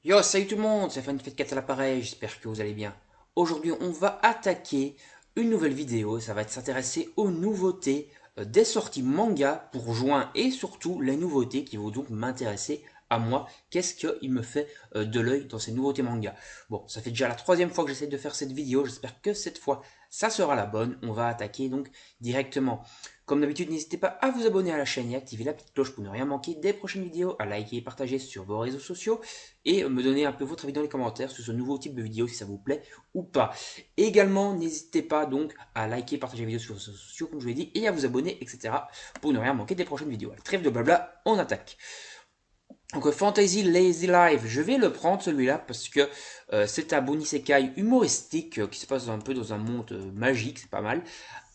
Yo, salut tout le monde, c'est Fan4 à l'appareil, j'espère que vous allez bien. Aujourd'hui, on va attaquer une nouvelle vidéo, ça va être s'intéresser aux nouveautés des sorties manga pour juin et surtout les nouveautés qui vont donc m'intéresser à moi. Qu'est-ce qu'il me fait de l'œil dans ces nouveautés manga? Bon, ça fait déjà la troisième fois que j'essaie de faire cette vidéo, j'espère que cette fois ça sera la bonne. On va attaquer donc directement. Comme d'habitude, n'hésitez pas à vous abonner à la chaîne et activer la petite cloche pour ne rien manquer des prochaines vidéos, à liker et partager sur vos réseaux sociaux et me donner un peu votre avis dans les commentaires sur ce nouveau type de vidéo si ça vous plaît ou pas. Également, n'hésitez pas donc à liker, partager la vidéo sur vos réseaux sociaux comme je vous l'ai dit et à vous abonner, etc. pour ne rien manquer des prochaines vidéos. Trêve de blabla, on attaque. Donc Fantasy Lazy Life, je vais le prendre celui-là parce que c'est un bon isekai humoristique qui se passe un peu dans un monde magique, c'est pas mal.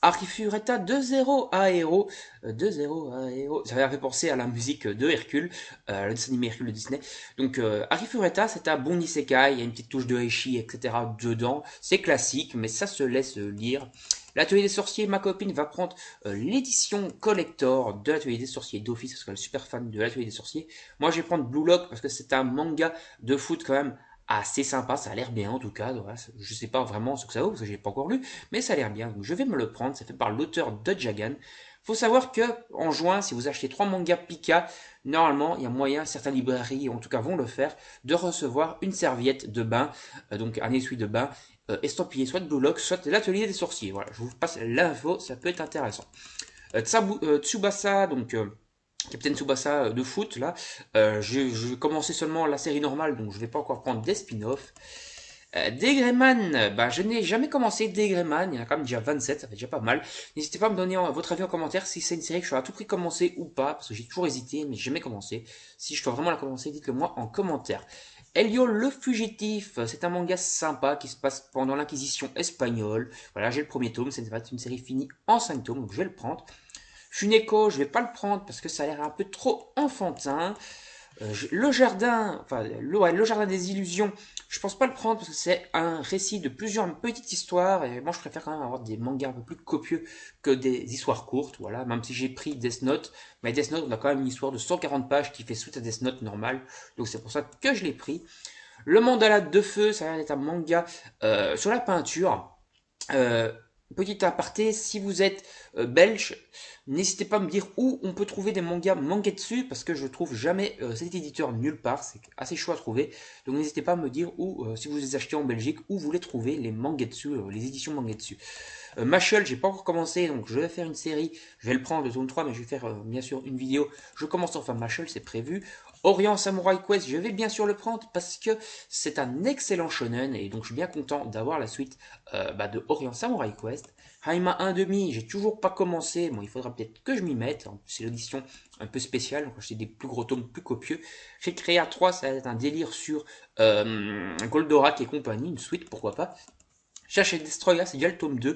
Arifureta 2-0 à Hero, 2-0 à Hero, ça m'a fait penser à la musique de Hercule, le dessin animé Hercule de Disney. Donc Arifureta c'est un bon isekai, il y a une petite touche de Heishi, etc. dedans, c'est classique mais ça se laisse lire. L'atelier des sorciers, ma copine va prendre l'édition collector de l'atelier des sorciers d'office, parce qu'elle est super fan de l'atelier des sorciers. Moi je vais prendre Blue Lock parce que c'est un manga de foot quand même assez sympa, ça a l'air bien en tout cas, voilà, je sais pas vraiment ce que ça vaut parce que j'ai pas encore lu, mais ça a l'air bien, donc je vais me le prendre, c'est fait par l'auteur de Jagan. Faut savoir que en juin, si vous achetez 3 mangas Pika, normalement il y a moyen, certaines librairies en tout cas vont le faire, de recevoir une serviette de bain, donc un essuie de bain estampillé soit de Blue Lock, soit de l'atelier des sorciers. Voilà, je vous passe l'info, ça peut être intéressant. Tsubasa, donc Captain Tsubasa de foot, là, je vais commencer seulement la série normale, donc je ne vais pas encore prendre des spin-offs. Degreyman, bah, je n'ai jamais commencé Degreyman, il y en a quand même déjà 27, ça fait déjà pas mal. N'hésitez pas à me donner votre avis en commentaire si c'est une série que je dois à tout prix commencer ou pas, parce que j'ai toujours hésité, mais j'ai jamais commencé. Si je dois vraiment la commencer, dites-le moi en commentaire. Elio le fugitif, c'est un manga sympa qui se passe pendant l'Inquisition espagnole. Voilà, j'ai le premier tome, c'est une série finie en 5 tomes, donc je vais le prendre. Funeko, je vais pas le prendre parce que ça a l'air un peu trop enfantin. Le jardin, enfin le jardin des illusions, je pense pas le prendre parce que c'est un récit de plusieurs petites histoires et moi je préfère quand même avoir des mangas un peu plus copieux que des histoires courtes, voilà, même si j'ai pris Death Note, mais Death Note on a quand même une histoire de 140 pages qui fait suite à Death Note normal, donc c'est pour ça que je l'ai pris. Le mandala de feu, ça a l'air d'être un manga sur la peinture. Euh, Petit aparté, si vous êtes belge, n'hésitez pas à me dire où on peut trouver des mangas Mangetsu, parce que je trouve jamais cet éditeur nulle part, c'est assez chaud à trouver. Donc n'hésitez pas à me dire où, si vous les achetez en Belgique, où vous les trouvez, les Mangetsu, les éditions Mangetsu. Mashal, j'ai pas encore commencé, donc je vais faire une série, je vais le prendre le tome 3, mais je vais faire bien sûr une vidéo. Je commence enfin Mashal, c'est prévu. Orient Samurai Quest, je vais bien sûr le prendre parce que c'est un excellent shonen et donc je suis bien content d'avoir la suite de Orient Samurai Quest. Haima 1,5, j'ai toujours pas commencé. Bon, il faudra peut-être que je m'y mette. C'est l'édition un peu spéciale, donc j'ai des plus gros tomes plus copieux. Chez Créa 3, ça va être un délire sur Goldorak et compagnie, une suite, pourquoi pas. Cherchez Destroya, c'est déjà le tome 2.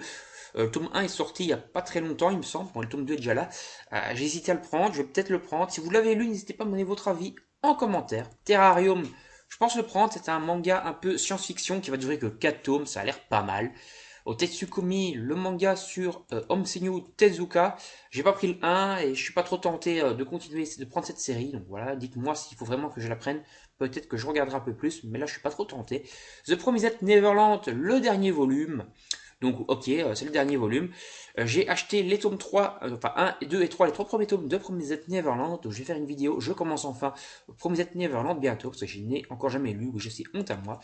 Le tome 1 est sorti il n'y a pas très longtemps, il me semble. Bon, le tome 2 est déjà là. J'ai hésité à le prendre, je vais peut-être le prendre. Si vous l'avez lu, n'hésitez pas à me donner votre avis en commentaire. Terrarium, je pense le prendre. C'est un manga un peu science-fiction qui va durer que 4 tomes, ça a l'air pas mal. Au Tetsukumi, le manga sur Homsenyu Tezuka. J'ai pas pris le 1 et je suis pas trop tenté de continuer de prendre cette série. Donc voilà, dites-moi s'il faut vraiment que je la prenne. Peut-être que je regarderai un peu plus, mais là je suis pas trop tenté. The Promised Neverland, le dernier volume. Donc ok, c'est le dernier volume. J'ai acheté les tomes 3, enfin 1, 2 et 3, les 3 premiers tomes de Promised Neverland. Donc je vais faire une vidéo, je commence enfin Promised Neverland bientôt, parce que je n'ai encore jamais lu, ou je sais, honte à moi.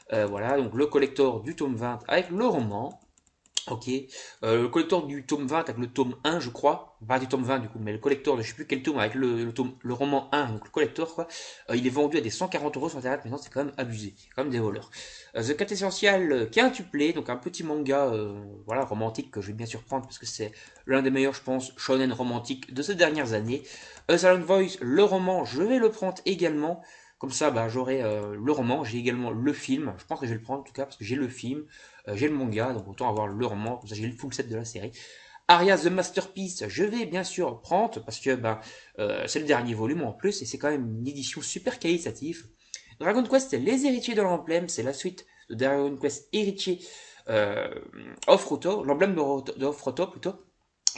Voilà, donc le collector du tome 20 avec le roman. Ok. Le collector du tome 20 avec le tome 1, je crois. Pas du tome 20 du coup, mais le collector de je sais plus quel tome avec le roman 1, donc le collector quoi. Il est vendu à des 140 € sur internet, maintenant c'est quand même abusé. C'est quand même des voleurs. The Cat Essential quintuplé, donc un petit manga voilà, romantique que je vais bien sûr prendre parce que c'est l'un des meilleurs, je pense, shonen romantiques de ces dernières années. A Silent Voice, le roman, je vais le prendre également. Comme ça, bah, j'aurai le roman, j'ai également le film. Je pense que je vais le prendre en tout cas parce que j'ai le film. J'ai le manga, donc autant avoir le roman, comme ça j'ai le full set de la série. Aria The Masterpiece, je vais bien sûr prendre, parce que c'est le dernier volume en plus, et c'est quand même une édition super qualitative. Dragon Quest, Les Héritiers de l'Emblème, c'est la suite de Dragon Quest Héritier Off-Roto, l'emblème de Off-Roto plutôt,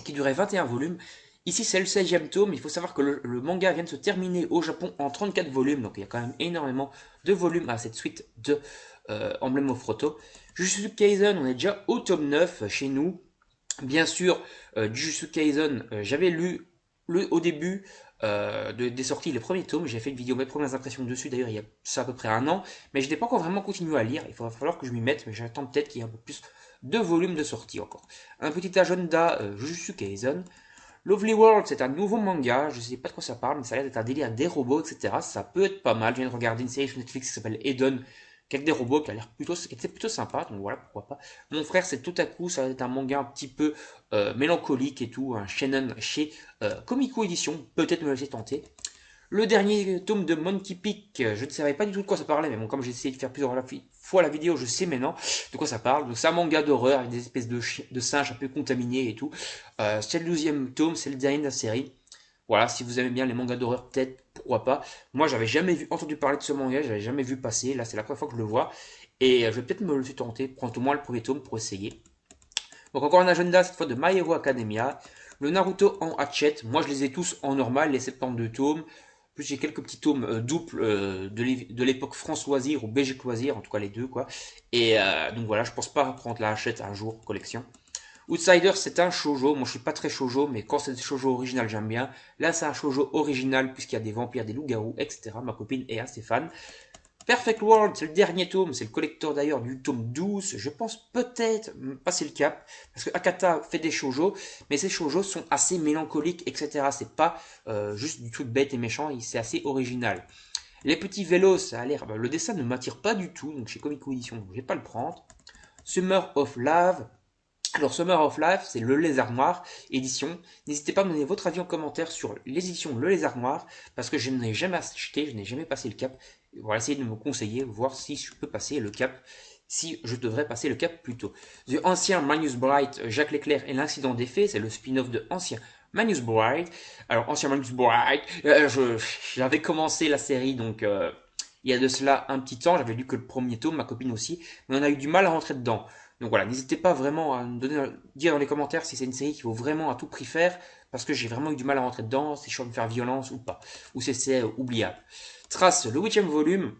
qui durait 21 volumes. Ici, c'est le 16e tome. Il faut savoir que le manga vient de se terminer au Japon en 34 volumes. Donc, il y a quand même énormément de volumes à cette suite de Emblem of Roto. Jujutsu Kaisen, on est déjà au tome 9 chez nous. Bien sûr, Jujutsu Kaisen, j'avais lu au début des sorties les premiers tomes. J'ai fait une vidéo, mes premières impressions dessus, d'ailleurs, il y a ça à peu près un an. Mais je n'ai pas encore vraiment continué à lire. Il va falloir que je m'y mette, mais j'attends peut-être qu'il y ait un peu plus de volumes de sortie encore. Un petit agenda Jujutsu Kaisen. Lovely World, c'est un nouveau manga, je sais pas de quoi ça parle, mais ça a l'air d'être un délire des robots, etc. Ça peut être pas mal. Je viens de regarder une série sur Netflix qui s'appelle Eden, qui a des robots, qui a l'air qui était plutôt sympa, donc voilà, pourquoi pas. Mon frère, c'est tout à coup, ça va être un manga un petit peu mélancolique et tout, un shonen chez Comico Édition, peut-être me laisser tenter. Le dernier tome de Monkey Peak, je ne savais pas du tout de quoi ça parlait, mais bon, comme j'ai essayé de faire plusieurs fois la vidéo, je sais maintenant de quoi ça parle. Donc c'est un manga d'horreur avec des espèces de singes un peu contaminés et tout. C'est le 12e tome, c'est le dernier de la série. Voilà, si vous aimez bien les mangas d'horreur, peut-être, pourquoi pas. Moi, j'avais jamais entendu parler de ce manga, j'avais jamais vu passer. Là, c'est la première fois que je le vois. Et je vais peut-être me le tenter, prendre au moins le premier tome pour essayer. Donc encore un agenda, cette fois de My Hero Academia. Le Naruto en hatchet, moi je les ai tous en normal, les 72 tomes. Plus j'ai quelques petits tomes douples de l'époque France Loisir ou BG Loisir, en tout cas les deux quoi. Et donc voilà, je pense pas prendre la hachette un jour collection. Outsider, c'est un shoujo. Moi, je suis pas très shoujo, mais quand c'est des shoujo original, j'aime bien. Là, c'est un shoujo original, puisqu'il y a des vampires, des loups-garous, etc. Ma copine est assez fan. Perfect World, c'est le dernier tome, c'est le collector d'ailleurs du tome 12. Je pense peut-être passer le cap, parce que Akata fait des shoujo, mais ces shoujo sont assez mélancoliques, etc. C'est pas juste du truc bête et méchant, c'est assez original. Les petits vélos, ça a l'air. Le dessin ne m'attire pas du tout, donc chez Comico Edition, donc je vais pas le prendre. Summer of Love, alors Summer of Life, c'est le Lézard Noir édition. N'hésitez pas à me donner votre avis en commentaire sur les éditions Le Lézard Noir, parce que je n'ai jamais acheté, je n'ai jamais passé le cap. Voilà, essayez de me conseiller, voir si je peux passer le cap, si je devrais passer le cap plutôt. The Ancien Magnus Bright, Jacques Leclerc et l'incident des faits, c'est le spin-off de Ancien Magnus Bright. Alors Ancien Magnus Bright, j'avais commencé la série donc il y a de cela un petit temps, j'avais lu que le premier tome, ma copine aussi, mais on a eu du mal à rentrer dedans. Donc voilà, n'hésitez pas vraiment à me donner, dire dans les commentaires si c'est une série qu'il faut vraiment à tout prix faire, parce que j'ai vraiment eu du mal à rentrer dedans, si je suis en me faire violence ou pas, ou si c'est oubliable. Trace, le 8e volume,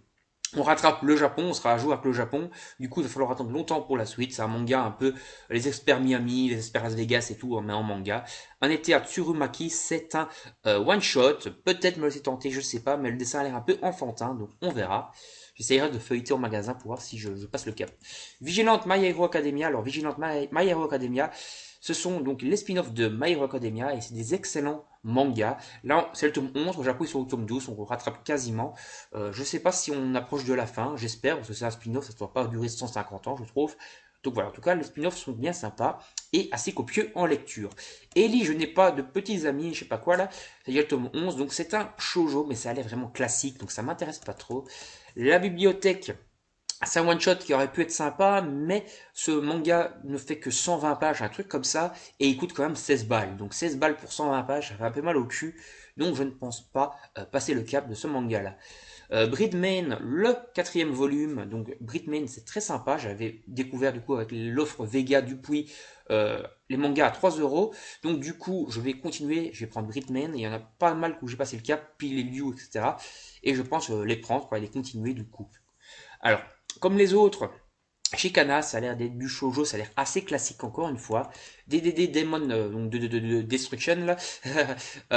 on rattrape le Japon, on sera à jour avec le Japon, du coup il va falloir attendre longtemps pour la suite, c'est un manga un peu, les experts Miami, les experts Las Vegas et tout, mais en manga. Un été à Tsurumaki, c'est un one shot, peut-être me laisser tenter, je sais pas, mais le dessin a l'air un peu enfantin, donc on verra. J'essayerai de feuilleter au magasin pour voir si je passe le cap. Vigilante My Hero Academia. Alors Vigilante My Hero Academia, ce sont donc les spin-offs de My Hero Academia et c'est des excellents mangas. Là, c'est le tome 11, au Japon ils sont au tome 12, on rattrape quasiment. Je sais pas si on approche de la fin, j'espère, parce que c'est un spin-off, ça ne doit pas durer 150 ans, je trouve. Donc voilà, en tout cas, les spin-offs sont bien sympas et assez copieux en lecture. Ellie, je n'ai pas de petits amis, je sais pas quoi là, il y a le tome 11, donc c'est un shoujo, mais ça a l'air vraiment classique, donc ça m'intéresse pas trop. La bibliothèque, c'est un one-shot qui aurait pu être sympa, mais ce manga ne fait que 120 pages, un truc comme ça, et il coûte quand même 16 balles. Donc 16 balles pour 120 pages, ça fait un peu mal au cul, donc je ne pense pas passer le cap de ce manga-là. Bridemain, le 4e volume, donc Bridemain c'est très sympa, j'avais découvert du coup avec l'offre Vega Dupuis les mangas à 3 euros, donc du coup je vais continuer, je vais prendre Bridemain, il y en a pas mal où j'ai passé le cap, puis les Liu, etc. Et je pense les prendre, quoi, les continuer du coup. Alors, comme les autres, chez Kana, ça a l'air d'être du shoujo, ça a l'air assez classique encore une fois. DDD Demon, donc de Destruction là,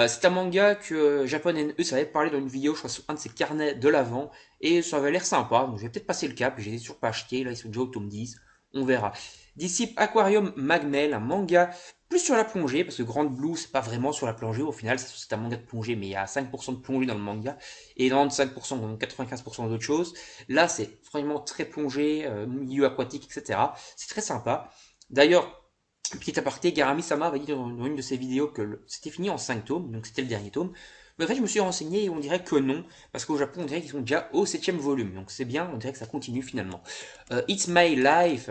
c'est un manga que Japan NE, ça avait parlé dans une vidéo, je crois sur un de ses carnets de l'avant, et ça avait l'air sympa, donc je vais peut-être passer le cap, j'ai toujours pas acheté, là ils sont déjà au tome 10, on verra. Disciple Aquarium Magmel, un manga plus sur la plongée, parce que Grand Blue c'est pas vraiment sur la plongée, au final c'est un manga de plongée, mais il y a 5% de plongée dans le manga, et 95%, donc 95% d'autres choses. Là c'est vraiment très plongé, milieu aquatique, etc. C'est très sympa. D'ailleurs, petit aparté, Garami-sama avait dit dans une de ses vidéos que c'était fini en 5 tomes, donc c'était le dernier tome. Mais en fait, je me suis renseigné et on dirait que non, parce qu'au Japon, on dirait qu'ils sont déjà au 7e volume, donc c'est bien, on dirait que ça continue finalement. It's My Life,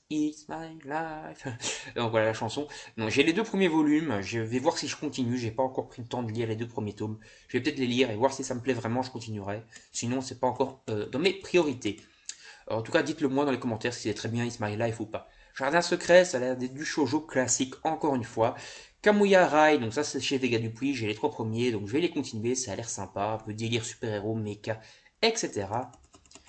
It's My Life. Donc voilà la chanson. Non, j'ai les 2 premiers volumes, je vais voir si je continue, j'ai pas encore pris le temps de lire les 2 premiers tomes. Je vais peut-être les lire et voir si ça me plaît vraiment, je continuerai. Sinon, c'est pas encore dans mes priorités. Alors, en tout cas, dites-le moi dans les commentaires si c'est très bien It's My Life ou pas. Jardin secret, ça a l'air d'être du shoujo classique, encore une fois. Kamuya Rai, donc ça c'est chez Vega Dupuis, j'ai les 3 premiers, donc je vais les continuer, ça a l'air sympa, un peu délire super-héros, mecha, etc.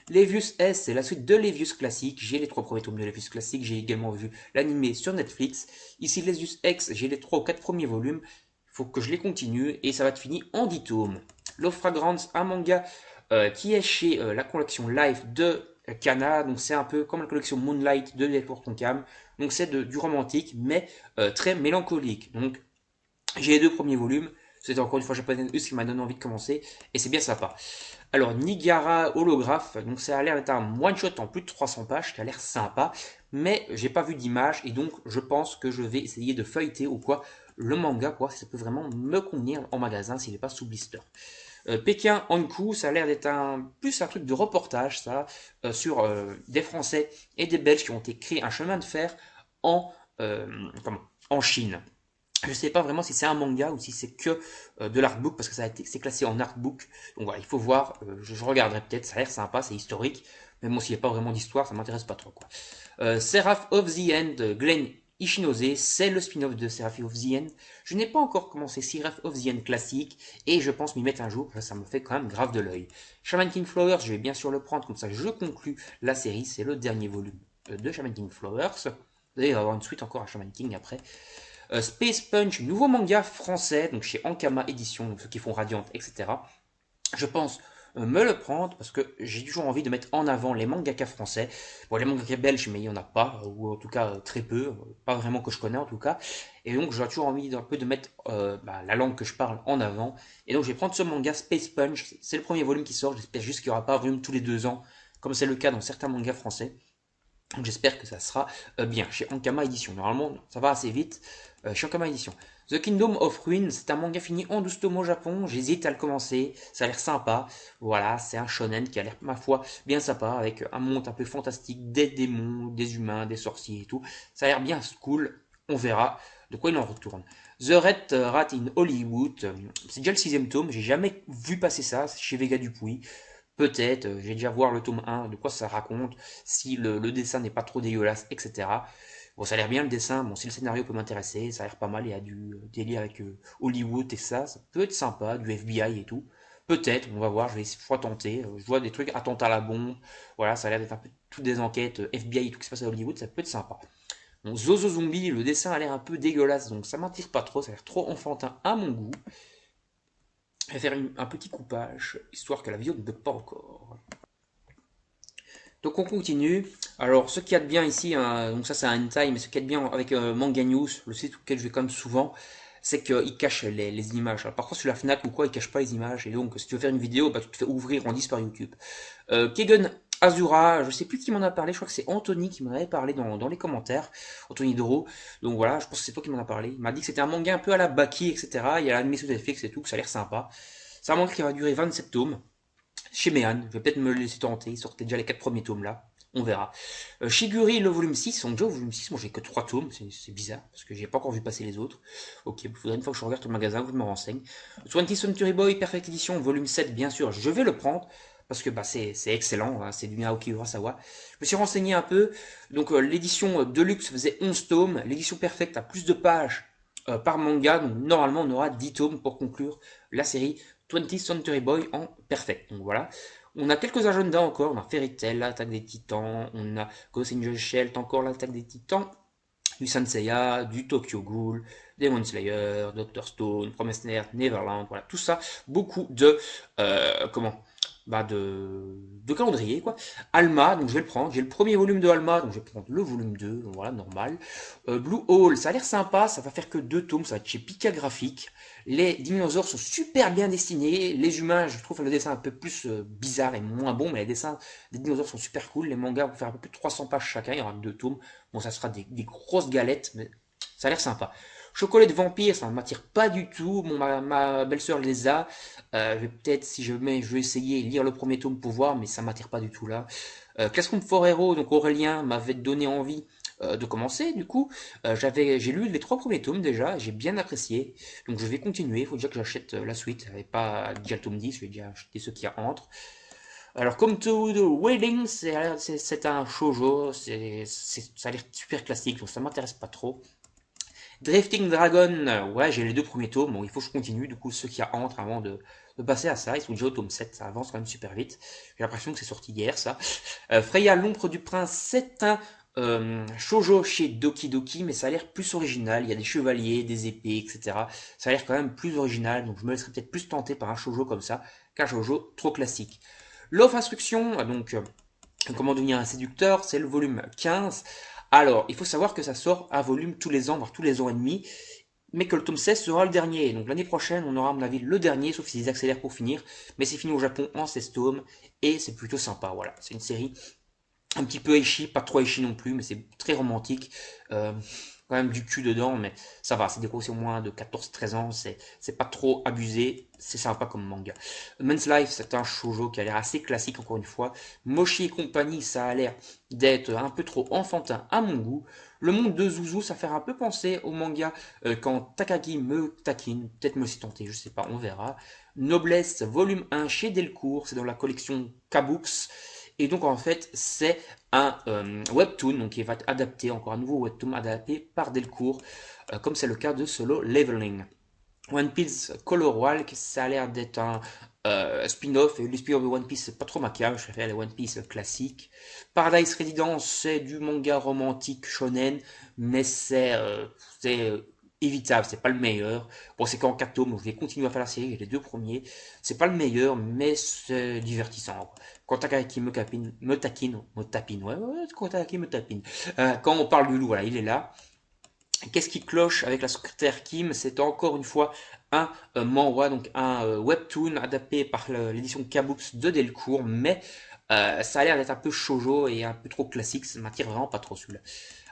Levius S, c'est la suite de Levius classique, j'ai les 3 premiers tomes de Levius classique, j'ai également vu l'animé sur Netflix. Ici Levius X, j'ai les 3 ou 4 premiers volumes, il faut que je les continue, et ça va être fini en 10 tomes. Love Fragrance, un manga qui est chez la collection Life de Kana, donc c'est un peu comme la collection Moonlight de Delport Tonkam, donc c'est du romantique, mais très mélancolique. Donc j'ai les 2 premiers volumes, c'est encore une fois japonais ce qui m'a donné envie de commencer, et c'est bien sympa. Alors Nigara Holographe, donc ça a l'air d'être un one shot en plus de 300 pages, qui a l'air sympa, mais j'ai pas vu d'image, et donc je pense que je vais essayer de feuilleter ou quoi le manga pour voir si ça peut vraiment me convenir en magasin s'il n'est pas sous blister. Pékin Hankou, ça a l'air d'être plus un truc de reportage, ça, sur des Français et des Belges qui ont été créés un chemin de fer en, euh, comment, en Chine. Je ne sais pas vraiment si c'est un manga ou si c'est que de l'artbook, parce que c'est classé en artbook. Donc voilà, il faut voir, je regarderai peut-être, ça a l'air sympa, c'est historique. Mais bon, s'il n'y a pas vraiment d'histoire, ça m'intéresse pas trop, quoi. Seraph of the End, Glenn Ishinose, c'est le spin-off de Seraph of the End. Je n'ai pas encore commencé Seraph of the End classique, et je pense m'y mettre un jour, parce que ça me fait quand même grave de l'œil. Shaman King Flowers, je vais bien sûr le prendre, comme ça je conclus la série, c'est le dernier volume de Shaman King Flowers. D'ailleurs, il va y avoir une suite encore à Shaman King après. Space Punch, nouveau manga français, donc chez Ankama Édition, donc ceux qui font Radiant, etc. Je pense me le prendre parce que j'ai toujours envie de mettre en avant les mangakas français. Bon, les mangakas belges, mais il n'y en a pas, ou en tout cas très peu, pas vraiment que je connais en tout cas. Et donc j'ai toujours envie d'un peu de mettre la langue que je parle en avant. Et donc je vais prendre ce manga Space Punch, c'est le premier volume qui sort, j'espère juste qu'il n'y aura pas un volume tous les 2 ans, comme c'est le cas dans certains mangas français. Donc j'espère que ça sera bien chez Ankama Édition. Normalement, ça va assez vite chez Ankama Édition. The Kingdom of Ruin, c'est un manga fini en 12 tomes au Japon. J'hésite à le commencer. Ça a l'air sympa. Voilà, c'est un shonen qui a l'air, ma foi, bien sympa, avec un monde un peu fantastique, des démons, des humains, des sorciers et tout. Ça a l'air bien cool. On verra de quoi il en retourne. The Red Rat in Hollywood, c'est déjà le 6e tome. J'ai jamais vu passer ça. C'est chez Vega Dupuis. Peut-être, j'ai déjà voir le tome 1, de quoi ça raconte, si le dessin n'est pas trop dégueulasse, etc. Bon, ça a l'air bien le dessin, bon, si le scénario peut m'intéresser, ça a l'air pas mal, il y a du délire avec Hollywood et ça peut être sympa, du FBI et tout. Peut-être, on va voir, je vais essayer de tenter. Je vois des trucs, attentats à la bombe, voilà, ça a l'air d'être un peu toutes des enquêtes, FBI et tout qui se passe à Hollywood, ça peut être sympa. Bon, Zozo Zombie, le dessin a l'air un peu dégueulasse, donc ça m'attire pas trop, ça a l'air trop enfantin à mon goût. Je vais faire un petit coupage, histoire que la vidéo ne bug pas encore. Donc on continue. Alors ce qu'il y a de bien ici, hein, donc ça c'est un hentai, mais ce qu'il y a de bien avec Manga News, le site auquel je vais quand même souvent, c'est qu'il cache les images. Alors, par contre sur la Fnac ou quoi, il cache pas les images, et donc si tu veux faire une vidéo, bah, tu te fais ouvrir en 10 par YouTube. Kegen Azura, je sais plus qui m'en a parlé, je crois que c'est Anthony qui m'en avait parlé dans les commentaires, Anthony Doro. Donc voilà, je pense que c'est toi qui m'en as parlé. Il m'a dit que c'était un manga un peu à la Baki, etc. Il y a l'anime sous Netflix et tout, que ça a l'air sympa. C'est un manga qui va durer 27 tomes. Chez Mehan, je vais peut-être me le laisser tenter, il sortait déjà les 4 premiers tomes là, on verra. Shiguri, le volume 6, on déjà au volume 6, moi j'ai que 3 tomes, c'est bizarre, parce que j'ai pas encore vu passer les autres. Ok, il faudrait une fois que je regarde le magasin, que je me renseigne. 20th Century Boy, Perfect Edition, volume 7, bien sûr, je vais le prendre, parce que bah, c'est excellent, hein, c'est du Naoki Urasawa. Je me suis renseigné un peu, donc l'édition Deluxe faisait 11 tomes, l'édition Perfect a plus de pages par manga, donc normalement on aura 10 tomes pour conclure la série 20th Century Boy en Perfect. Donc voilà. On a quelques agendas encore, on a Fairy Tail, l'attaque des titans, on a Ghost in the Shell, encore l'attaque des titans, du Sanseiya, du Tokyo Ghoul, Demon Slayer, Doctor Stone, Promised Neverland, voilà, tout ça, beaucoup de, comment, bah de calendrier quoi. Alma, donc je vais le prendre, j'ai le premier volume de Alma, donc je vais prendre le volume 2, donc voilà, normal. Blue Hole, ça a l'air sympa, ça va faire que 2 tomes, ça va être chez Pika Graphique. Les dinosaures sont super bien dessinés, les humains, je trouve le dessin un peu plus bizarre et moins bon, mais les dessins des dinosaures sont super cool, les mangas vont faire un peu plus de 300 pages chacun, il y aura 2 tomes, bon ça sera des grosses galettes, mais ça a l'air sympa. Chocolat de vampire, ça ne m'attire pas du tout. Bon, ma belle-sœur les a. Je vais peut-être, si je mets, je vais essayer lire le premier tome pour voir, mais ça m'attire pas du tout là. Classroom for Hero, donc Aurélien m'avait donné envie de commencer. Du coup, j'ai lu les 3 premiers tomes déjà, j'ai bien apprécié. Donc je vais continuer. Il faut déjà que j'achète la suite. J'avais pas déjà le tome 10, je vais déjà acheter ceux qui entrent. Alors, comme to the Wedding, c'est un shoujo, ça a l'air super classique, donc ça m'intéresse pas trop. Drifting Dragon, ouais, j'ai les deux premiers tomes, bon, il faut que je continue, du coup, ceux qui entrent avant de passer à ça, ils sont déjà au tome 7, ça avance quand même super vite. J'ai l'impression que c'est sorti hier, ça. Freya, l'ombre du prince, c'est un shoujo chez Doki Doki, mais ça a l'air plus original, il y a des chevaliers, des épées, etc. Ça a l'air quand même plus original, donc je me laisserai peut-être plus tenter par un shoujo comme ça, qu'un shoujo trop classique. Love Instruction, comment devenir un séducteur, c'est le volume 15. Alors, il faut savoir que ça sort à volume tous les ans, voire tous les ans et demi, mais que le tome 16 sera le dernier. Donc l'année prochaine, on aura à mon avis le dernier, sauf s'ils accélèrent pour finir. Mais c'est fini au Japon en 16 tomes, et c'est plutôt sympa, voilà. C'est une série un petit peu ecchi, pas trop ecchi non plus, mais c'est très romantique. Euh, Quand même du cul dedans, mais ça va, c'est des grosses au moins de 14-13 ans, c'est pas trop abusé, c'est sympa comme manga. Men's Life, c'est un shoujo qui a l'air assez classique encore une fois. Moshi et compagnie, ça a l'air d'être un peu trop enfantin à mon goût. Le monde de Zuzu, ça fait un peu penser au manga quand Takagi me taquine, peut-être me s'y tenter, je sais pas, on verra. Noblesse, volume 1 chez Delcourt, c'est dans la collection Kabooks. Et donc en fait, c'est un webtoon, donc qui va être adapté, encore un nouveau webtoon adapté par Delcourt, comme c'est le cas de Solo Leveling. One Piece Color Walk, ça a l'air d'être un spin-off, et les spin-offs de One Piece, c'est pas trop ma cam, je préfère les One Piece classiques. Paradise Residence, c'est du manga romantique shonen, mais c'est évitable, c'est pas le meilleur. Bon, c'est qu'en 4 tomes, donc je vais continuer à faire la série, j'ai les deux premiers. C'est pas le meilleur, mais c'est divertissant. Quand Takaki me tapine, ouais, quand Takaki me tapine. Quand on parle du loup, voilà, il est là. Qu'est-ce qui cloche avec la secrétaire Kim? C'est encore une fois un manhwa, donc un webtoon adapté par l'édition Kabooks de Delcourt, mais ça a l'air d'être un peu shoujo et un peu trop classique, ça m'attire vraiment pas trop celui-là.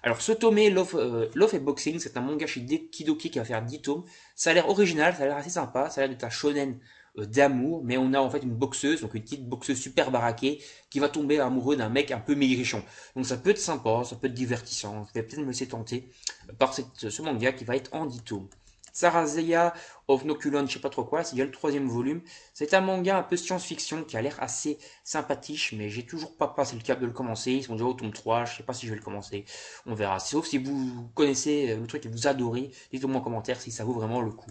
Alors ce tome Love et Boxing, c'est un manga chez Kidoki qui va faire 10 tomes. Ça a l'air original, ça a l'air assez sympa, ça a l'air d'être un shonen d'amour, mais on a en fait une boxeuse, donc une petite boxeuse super baraquée, qui va tomber amoureux d'un mec un peu maigrichon. Donc ça peut être sympa, ça peut être divertissant, je vais peut-être me laisser tenter par ce manga qui va être en 10 tomes. Sarazeya of Noculon, je sais pas trop quoi, c'est déjà le troisième volume. C'est un manga un peu science-fiction qui a l'air assez sympathique, mais j'ai toujours pas passé le cap de le commencer. Ils sont déjà au tome 3, je sais pas si je vais le commencer. On verra. Sauf si vous connaissez le truc et vous adorez, dites-le moi en commentaire si ça vaut vraiment le coup.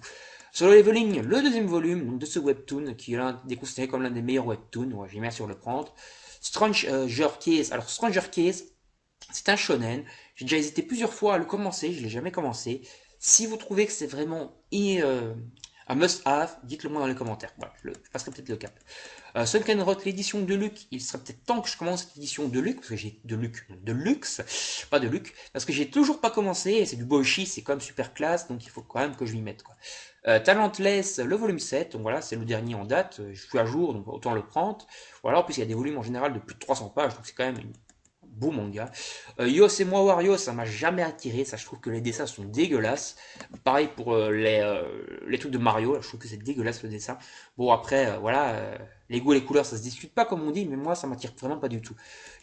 Solo Leveling, le deuxième volume donc de ce webtoon, qui est l'un des considéré comme l'un des meilleurs webtoons, ouais, j'ai bien sûr le prendre. Stranger Case, alors Stranger Case, c'est un shonen. J'ai déjà hésité plusieurs fois à le commencer, je l'ai jamais commencé. Si vous trouvez que c'est vraiment un must-have, dites-le moi dans les commentaires. Voilà, je passerai peut-être le cap. Sunken Rock, l'édition de Luc, il serait peut-être temps que je commence cette édition de Luc, parce que j'ai de luxe, pas de Luc, parce que j'ai toujours pas commencé, et c'est du boishi, c'est quand même super classe, donc il faut quand même que je m'y mette, quoi. Talentless, le volume 7, donc voilà, c'est le dernier en date, je suis à jour, donc autant le prendre. Voilà, en plus il y a des volumes en général de plus de 300 pages, donc c'est quand même une beau manga. Yos et moi Wario, ça m'a jamais attiré, ça je trouve que les dessins sont dégueulasses. Pareil pour les trucs de Mario, je trouve que c'est dégueulasse le dessin. Bon après, voilà, les goûts et les couleurs ça se discute pas comme on dit, mais moi ça m'attire vraiment pas du tout.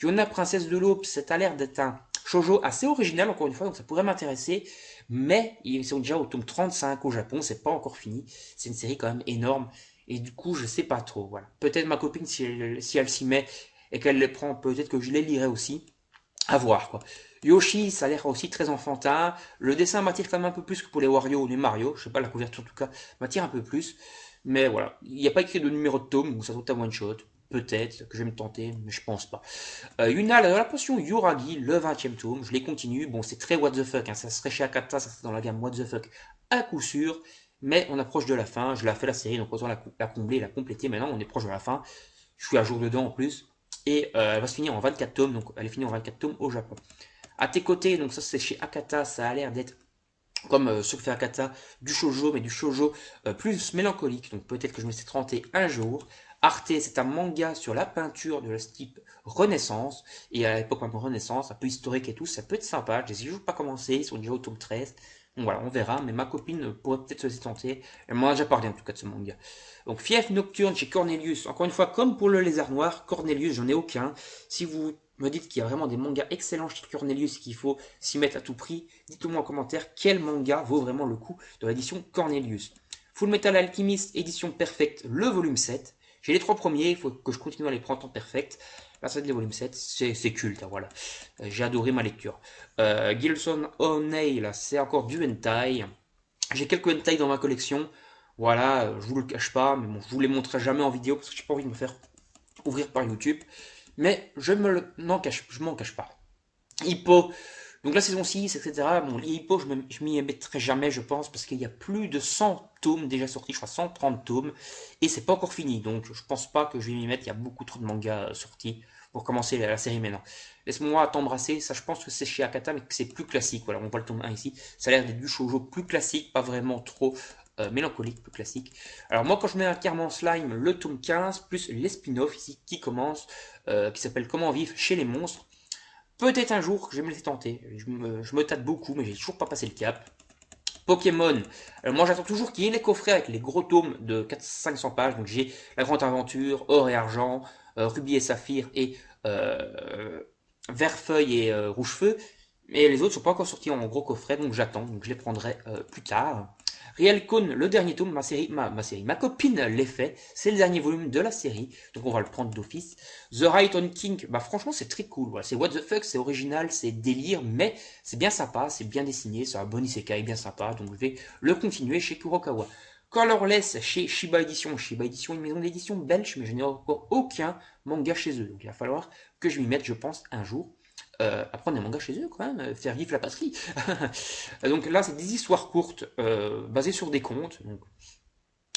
Yona, princesse de l'aube, c'est à l'air d'être un shoujo assez original encore une fois, donc ça pourrait m'intéresser. Mais ils sont déjà au tome 35 au Japon, c'est pas encore fini. C'est une série quand même énorme. Et du coup, je sais pas trop. Voilà. Peut-être ma copine, si elle s'y met et qu'elle les prend, peut-être que je les lirai aussi. À voir, quoi. Yoshi, ça a l'air aussi très enfantin. Le dessin m'attire quand même un peu plus que pour les Wario ou les Mario. Je sais pas, la couverture en tout cas m'attire un peu plus. Mais voilà. Il n'y a pas écrit de numéro de tome, donc ça doit être un one shot. Peut-être que je vais me tenter, mais je pense pas. Yuna, la potion Yuragi, le 20e tome, je les continue. Bon, c'est très what the fuck, hein. Ça serait chez Akata, ça serait dans la gamme what the fuck à coup sûr. Mais on approche de la fin, je l'ai fait la série, donc autant la combler, la compléter. Maintenant, on est proche de la fin. Je suis à jour dedans en plus. Et elle va se finir en 24 tomes, donc elle est finie en 24 tomes au Japon. À tes côtés, donc ça c'est chez Akata, ça a l'air d'être comme ce que fait Akata, du shoujo, mais du shoujo plus mélancolique, donc peut-être que je me laisserai tenter un jour. Arte, c'est un manga sur la peinture de la type Renaissance, et à l'époque même Renaissance, un peu historique et tout, ça peut être sympa, je les ai toujours pas commencé, ils sont déjà au tome 13, donc voilà, on verra, mais ma copine pourrait peut-être se laisser tenter, elle m'en a déjà parlé en tout cas de ce manga. Donc Fief Nocturne chez Cornelius, encore une fois, comme pour le Lézard Noir, Cornelius, j'en ai aucun, si vous me dites qu'il y a vraiment des mangas excellents chez Cornelius qu'il faut s'y mettre à tout prix, dites-moi en commentaire quel manga vaut vraiment le coup de l'édition Cornelius. Full Metal Alchemist, édition perfecte, le volume 7. J'ai les 3 premiers, il faut que je continue à les prendre en perfect. Là, c'est le volume 7, c'est culte, hein, voilà. J'ai adoré ma lecture. Gilson O'Neill, c'est encore du hentai. J'ai quelques hentai dans ma collection. Voilà, je vous le cache pas, mais bon, je vous les montrerai jamais en vidéo parce que j'ai pas envie de me faire ouvrir par YouTube. Mais je m'en cache pas. Hippo, donc la saison 6, etc. Bon, Hippo, je m'y mettrai jamais, je pense, parce qu'il y a plus de 100 tomes déjà sortis, je crois 130 tomes, et c'est pas encore fini, donc je pense pas que je vais m'y mettre, il y a beaucoup trop de mangas sortis pour commencer la série maintenant. Laisse-moi t'embrasser, ça je pense que c'est chez Akata, mais que c'est plus classique, voilà, on voit le tome 1 ici, ça a l'air d'être du shoujo plus classique, pas vraiment trop mélancolique, plus classique. Alors moi quand je mets un Carmen Slime, le tome 15, plus les spin-offs ici qui commencent, qui s'appelle Comment vivre chez les monstres, peut-être un jour que je vais me laisser tenter. Je me tâte beaucoup, mais j'ai toujours pas passé le cap. Pokémon. Alors moi j'attends toujours qu'il y ait les coffrets avec les gros tomes de 400-500 pages. Donc j'ai La Grande Aventure, Or et Argent, Rubis et Saphir et Vert Feuille et Rouge Feu. Mais les autres sont pas encore sortis en gros coffret, donc j'attends. Donc je les prendrai plus tard. Real Con, le dernier tome, ma copine l'ait fait, c'est le dernier volume de la série, donc on va le prendre d'office. The Right on King, bah franchement c'est très cool, voilà. C'est what the fuck, c'est original, c'est délire, mais c'est bien sympa, c'est bien dessiné, c'est un bon isekai bien sympa, donc je vais le continuer chez Kurokawa. Colorless chez Shiba Edition, une maison d'édition belge, mais je n'ai encore aucun manga chez eux, donc il va falloir que je m'y mette, je pense, un jour. Apprendre des mangas chez eux quand même, faire vivre la patrie. Donc là, c'est des histoires courtes basées sur des contes, donc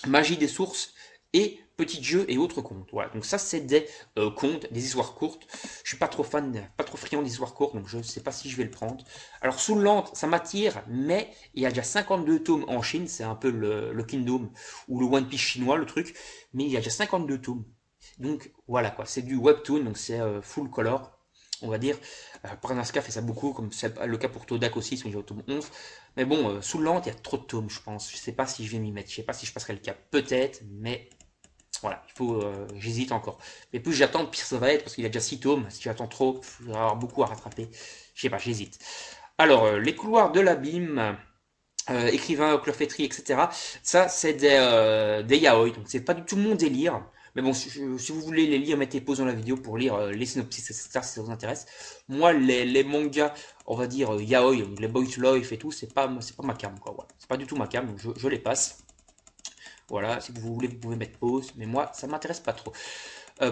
magie des sources et petits jeux et autres contes. Voilà, donc ça c'est des contes, des histoires courtes. Je suis pas trop fan, pas trop friand d'histoires courtes, donc je ne sais pas si je vais le prendre. Alors Soul Land, ça m'attire, mais il y a déjà 52 tomes en Chine, c'est un peu le Kingdom ou le One Piece chinois le truc, mais il y a déjà 52 tomes. Donc voilà quoi, c'est du webtoon, donc c'est full color, on va dire. Paranaska fait ça beaucoup, comme c'est le cas pour Todak aussi, si j'ai au tome 11. Mais bon, sous le il y a trop de tomes, je pense. Je sais pas si je vais m'y mettre, je sais pas si je passerai le cap. Peut-être, mais voilà, j'hésite encore. Mais plus j'attends, pire ça va être, parce qu'il y a déjà 6 tomes. Si j'attends trop, il va y avoir beaucoup à rattraper. Je sais pas, j'hésite. Alors, les couloirs de l'abîme, écrivain, clofetterie, etc. Ça, c'est des yaoi, donc c'est pas du tout mon délire. Mais bon, si vous voulez les lire, mettez pause dans la vidéo pour lire les synopsis, etc. si ça vous intéresse. Moi, les mangas, on va dire yaoi, donc les boys life et tout, c'est pas ma cam, quoi. Voilà. C'est pas du tout ma cam, donc je les passe. Voilà, si vous voulez, vous pouvez mettre pause, mais moi, ça m'intéresse pas trop.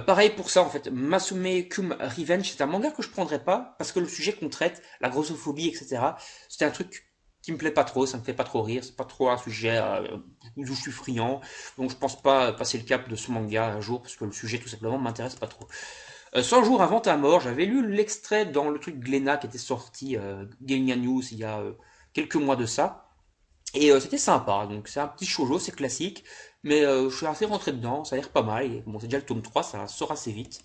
Pareil pour ça, en fait, Masume Kum Revenge, c'est un manga que je prendrais pas, parce que le sujet qu'on traite, la grossophobie, etc., c'est un truc qui me plaît pas trop, ça me fait pas trop rire, c'est pas trop un sujet où je suis friand, donc je pense pas passer le cap de ce manga un jour, parce que le sujet tout simplement m'intéresse pas trop. 100 jours avant ta mort, j'avais lu l'extrait dans le truc Glénat qui était sorti, Genya News, il y a quelques mois de ça, et c'était sympa, donc c'est un petit shoujo, c'est classique, mais je suis assez rentré dedans, ça a l'air pas mal, et bon c'est déjà le tome 3, ça sort assez vite.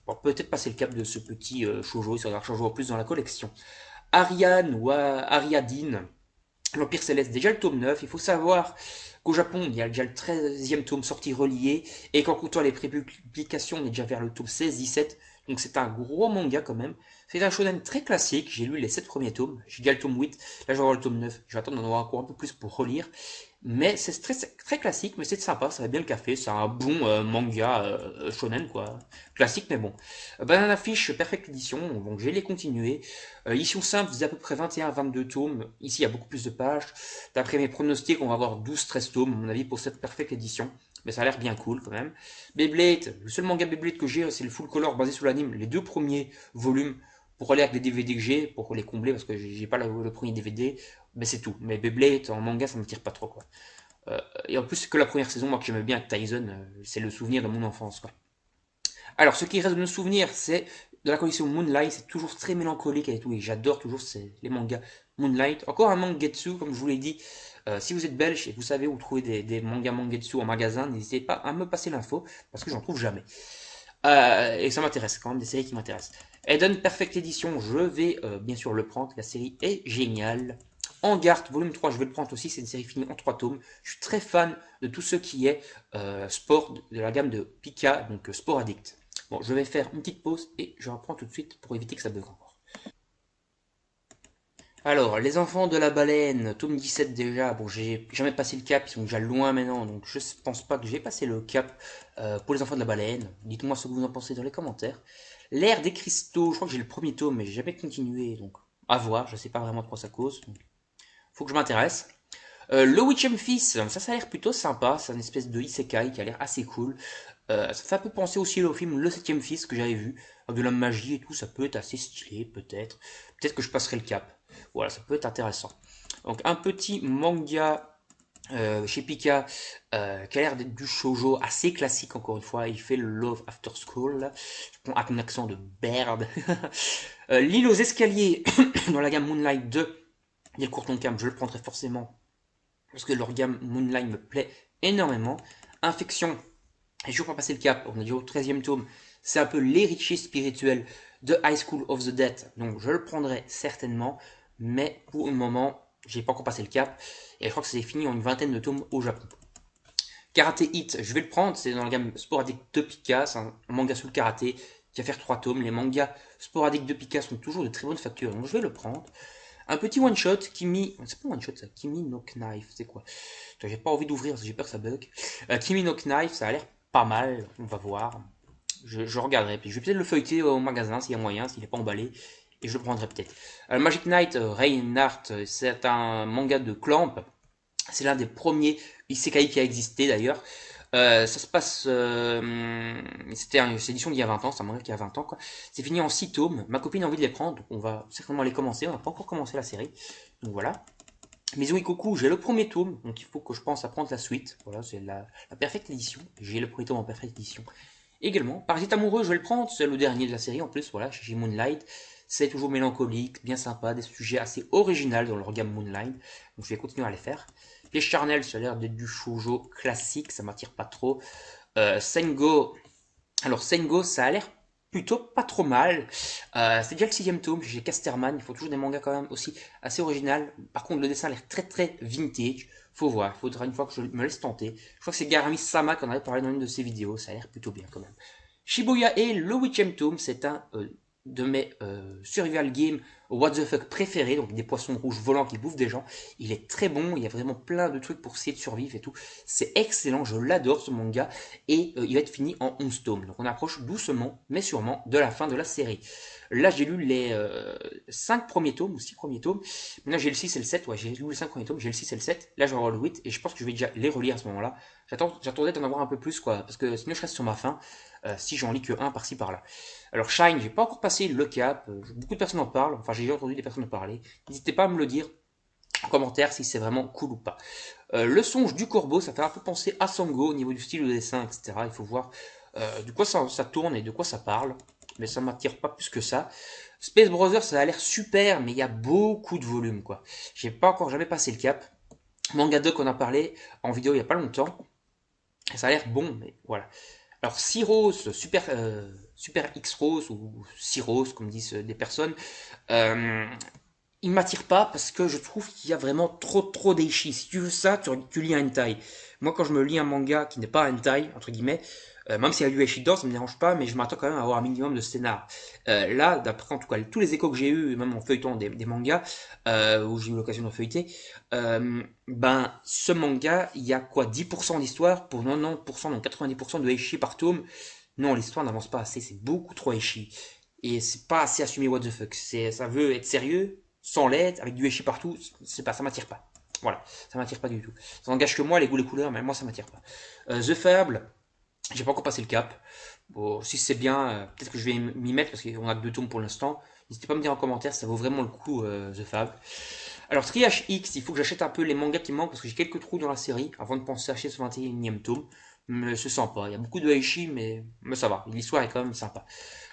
Bon, peut-être passer le cap de ce petit shoujo, il sera un shoujo en plus dans la collection. Ariane ou Ariadine, l'Empire Céleste, déjà le tome 9, il faut savoir qu'au Japon, il y a déjà le 13e tome sorti relié, et qu'en comptant les prépublications, on est déjà vers le tome 16-17, donc c'est un gros manga quand même. C'est un shonen très classique, j'ai lu les 7 premiers tomes, j'ai déjà le tome 8, là je vais avoir le tome 9, je vais attendre d'en avoir encore un peu plus pour relire. Mais c'est très, très classique, mais c'est sympa, ça va bien le café, c'est un bon manga shonen quoi. Classique mais bon. Banana Fish Perfect Edition, donc je vais les continuer. Édition simple faisait à peu près 21 à 22 tomes, ici il y a beaucoup plus de pages. D'après mes pronostics, on va avoir 12-13 tomes, à mon avis, pour cette Perfect Edition. Mais ça a l'air bien cool quand même. Beyblade, le seul manga Beyblade que j'ai, c'est le full color basé sur l'anime, les 2 premiers volumes pour aller avec les DVD que j'ai, pour les combler, parce que j'ai pas le premier DVD, mais c'est tout. Mais Beyblade en manga, ça me tire pas trop, quoi. Et en plus, c'est que la première saison, moi, que j'aimais bien avec Tyson, c'est le souvenir de mon enfance, quoi. Alors, ce qui reste de nos souvenirs, c'est de la collection Moonlight, c'est toujours très mélancolique et tout, et j'adore toujours les mangas Moonlight. Encore un mangetsu, comme je vous l'ai dit. Si vous êtes belge et vous savez où trouver des mangas mangetsu en magasin, n'hésitez pas à me passer l'info, parce que j'en trouve jamais. Et ça m'intéresse, quand même des séries qui m'intéressent. Eden Perfect Edition, je vais bien sûr le prendre, la série est géniale. Engard, volume 3, je vais le prendre aussi, c'est une série finie en 3 tomes. Je suis très fan de tout ce qui est sport, de la gamme de Pika, donc Sport Addict. Bon, je vais faire une petite pause et je reprends tout de suite pour éviter que ça bug encore. Alors, les enfants de la baleine, tome 17 déjà. Bon, j'ai jamais passé le cap, ils sont déjà loin maintenant, donc je pense pas que j'ai passé le cap pour les enfants de la baleine. Dites-moi ce que vous en pensez dans les commentaires. L'ère des cristaux, je crois que j'ai le premier tome, mais j'ai jamais continué, donc à voir. Je sais pas vraiment de quoi ça cause. Donc, faut que je m'intéresse. Le Witchem Fils, ça a l'air plutôt sympa. C'est une espèce de isekai qui a l'air assez cool. Ça fait un peu penser aussi au film Le Septième Fils que j'avais vu, avec de la magie et tout, ça peut être assez stylé, peut-être. Peut-être que je passerai le cap. Voilà, ça peut être intéressant. Donc un petit manga chez Pika qui a l'air d'être du shoujo assez classique encore une fois. Il fait le Love After School, là. Je prends un accent de merde. L'île aux escaliers dans la gamme Moonlight 2. Il y a le courton de cam, je le prendrai forcément parce que leur gamme Moonlight me plaît énormément. Infection, j'ai toujours pas passé le cap, on est déjà au 13e tome. C'est un peu l'héritier spirituel de High School of the Dead, donc je le prendrai certainement, mais pour le moment, j'ai pas encore passé le cap, et je crois que c'est fini en une vingtaine de tomes au Japon. Karaté Hit, je vais le prendre, c'est dans la gamme sporadique de Pika, c'est un manga sur le karaté qui va faire 3 tomes. Les mangas sporadiques de Pika sont toujours de très bonne facture, donc je vais le prendre. Un petit one shot, Kimi. C'est pas one shot ça, Kimi no Knife, c'est quoi? J'ai pas envie d'ouvrir, j'ai peur que ça bug. Kimi no Knife, ça a l'air pas mal, on va voir. Je regarderai, puis je vais peut-être le feuilleter au magasin s'il y a moyen, s'il n'est pas emballé, et je le prendrai peut-être. Magic Knight Reinhardt, c'est un manga de Clamp. C'est l'un des premiers isekai qui a existé d'ailleurs. Ça se passe. C'était une édition d'il y a 20 ans, c'est un manga qui a 20 ans, quoi. C'est fini en 6 tomes. Ma copine a envie de les prendre, donc on va certainement les commencer. On n'a pas encore commencé la série. Donc voilà. Maison Ikoku, j'ai le premier tome, donc il faut que je pense à prendre la suite. Voilà, c'est la Perfect Edition. J'ai le premier tome en Perfect Edition. Également, Parasite Amoureux, je vais le prendre, c'est le dernier de la série en plus, voilà, chez Moonlight. C'est toujours mélancolique, bien sympa, des sujets assez originaux dans leur gamme Moonlight. Donc je vais continuer à les faire. Piège charnel, ça a l'air d'être du shoujo classique, ça m'attire pas trop. Sengo, alors Sengo, ça a l'air plutôt pas trop mal. C'est déjà le 6e tome, j'ai Casterman, il faut toujours des mangas quand même aussi assez original. Par contre, le dessin a l'air très très vintage. Faut voir, il faudra une fois que je me laisse tenter. Je crois que c'est Garami Sama qu'on avait parlé dans une de ses vidéos, ça a l'air plutôt bien quand même. Shibuya et le 8e tome, c'est un de mes survival games what the fuck préférés, donc des poissons rouges volants qui bouffent des gens. Il est très bon, il y a vraiment plein de trucs pour essayer de survivre et tout. C'est excellent, je l'adore ce manga, et il va être fini en 11 tomes. Donc on approche doucement, mais sûrement, de la fin de la série. Là j'ai lu les 5 premiers tomes, ou 6 premiers tomes. Maintenant j'ai le 6 et le 7, ouais j'ai lu les 5 premiers tomes, j'ai le 6 et le 7. Là je vais avoir le 8, et je pense que je vais déjà les relire à ce moment-là. J'attendais d'en avoir un peu plus, quoi, parce que sinon je reste sur ma faim. Si j'en lis que un par-ci par-là. Alors Shine, j'ai pas encore passé le cap, beaucoup de personnes en parlent, enfin j'ai entendu des personnes en parler. N'hésitez pas à me le dire en commentaire si c'est vraiment cool ou pas. Le songe du corbeau, ça fait un peu penser à Sango au niveau du style de dessin, etc. Il faut voir de quoi ça tourne et de quoi ça parle, mais ça m'attire pas plus que ça. Space Brothers, ça a l'air super, mais il y a beaucoup de volume, quoi. J'ai pas encore jamais passé le cap. Manga Doc, on a parlé en vidéo il y a pas longtemps. Ça a l'air bon, mais voilà. Alors, Rose, Super X Rose, ou Rose, comme disent des personnes, euh, il m'attire pas parce que je trouve qu'il y a vraiment trop d'eishi. Si tu veux ça, tu lis un hentai. Moi, quand je me lis un manga qui n'est pas un hentai, entre guillemets, même s'il y a du eishi dedans, ça me dérange pas, mais je m'attends quand même à avoir un minimum de scénar. Là, d'après en tout cas tous les échos que j'ai eu, même en feuilletant des mangas, où j'ai eu l'occasion de feuilleter, ben, ce manga, il y a quoi, 10% d'histoire pour 90%, donc 90% de eishi par tome. Non, l'histoire n'avance pas assez, c'est beaucoup trop eishi. Et c'est pas assez assumé what the fuck. Ça veut être sérieux, sans l'aide, avec du ecchi partout, c'est pas, ça m'attire pas. Voilà, ça m'attire pas du tout. Ça n'engage que moi, les goûts, les couleurs, mais moi ça m'attire pas. The Fable, j'ai pas encore passé le cap. Bon, si c'est bien, peut-être que je vais m'y mettre parce qu'on a que 2 tomes pour l'instant. N'hésitez pas à me dire en commentaire si ça vaut vraiment le coup, The Fable. Alors, Triage X, il faut que j'achète un peu les mangas qui manquent parce que j'ai quelques trous dans la série avant de penser acheter ce 21e tome. Mais je sens pas. Il y a beaucoup de Heishi, mais ça va. L'histoire est quand même sympa.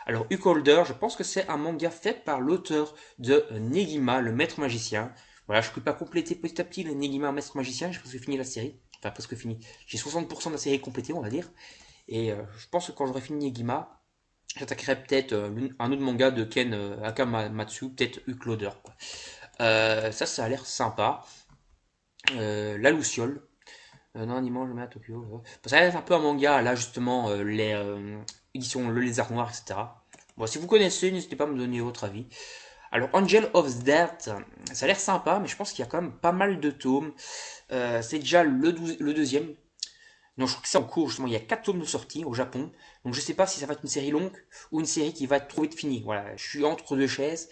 Alors, Holder, je pense que c'est un manga fait par l'auteur de Negima, le maître magicien. Voilà, je peux pas compléter petit à petit le Negima, maître magicien, j'ai presque fini la série. Enfin, presque fini. J'ai 60% de la série complétée, on va dire. Et je pense que quand j'aurai fini Negima, j'attaquerai peut-être un autre manga de Ken Akamatsu, peut-être Loader, quoi. Ça a l'air sympa. La Luciole. Non, dimanche, je mets à Tokyo. Ça a l'air un peu un manga, là, justement, les éditions Le Lézard Noir, etc. Bon, si vous connaissez, n'hésitez pas à me donner votre avis. Alors, Angel of Death, ça a l'air sympa, mais je pense qu'il y a quand même pas mal de tomes. C'est déjà le deuxième. Non, je crois que c'est en cours, justement. Il y a 4 tomes de sortie au Japon. Donc, je sais pas si ça va être une série longue ou une série qui va être trop vite finie. Voilà, je suis entre deux chaises.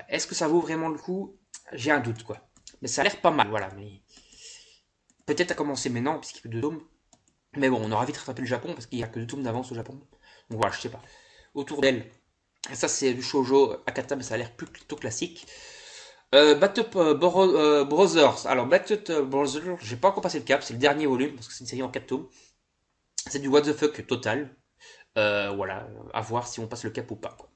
Est-ce que ça vaut vraiment le coup? J'ai un doute, quoi. Mais ça a l'air pas mal, voilà. Mais peut-être à commencer maintenant, puisqu'il y a que 2 tomes. Mais bon, on aura vite rattrapé le Japon, parce qu'il y a que 2 tomes d'avance au Japon. Donc voilà, je sais pas. Autour d'elle, ça c'est du shoujo Akata, mais ça a l'air plutôt classique. Brothers. Alors, Battle Brothers, j'ai pas encore passé le cap, c'est le dernier volume, parce que c'est une série en 4 tomes. C'est du what the fuck total. Voilà, à voir si on passe le cap ou pas, quoi.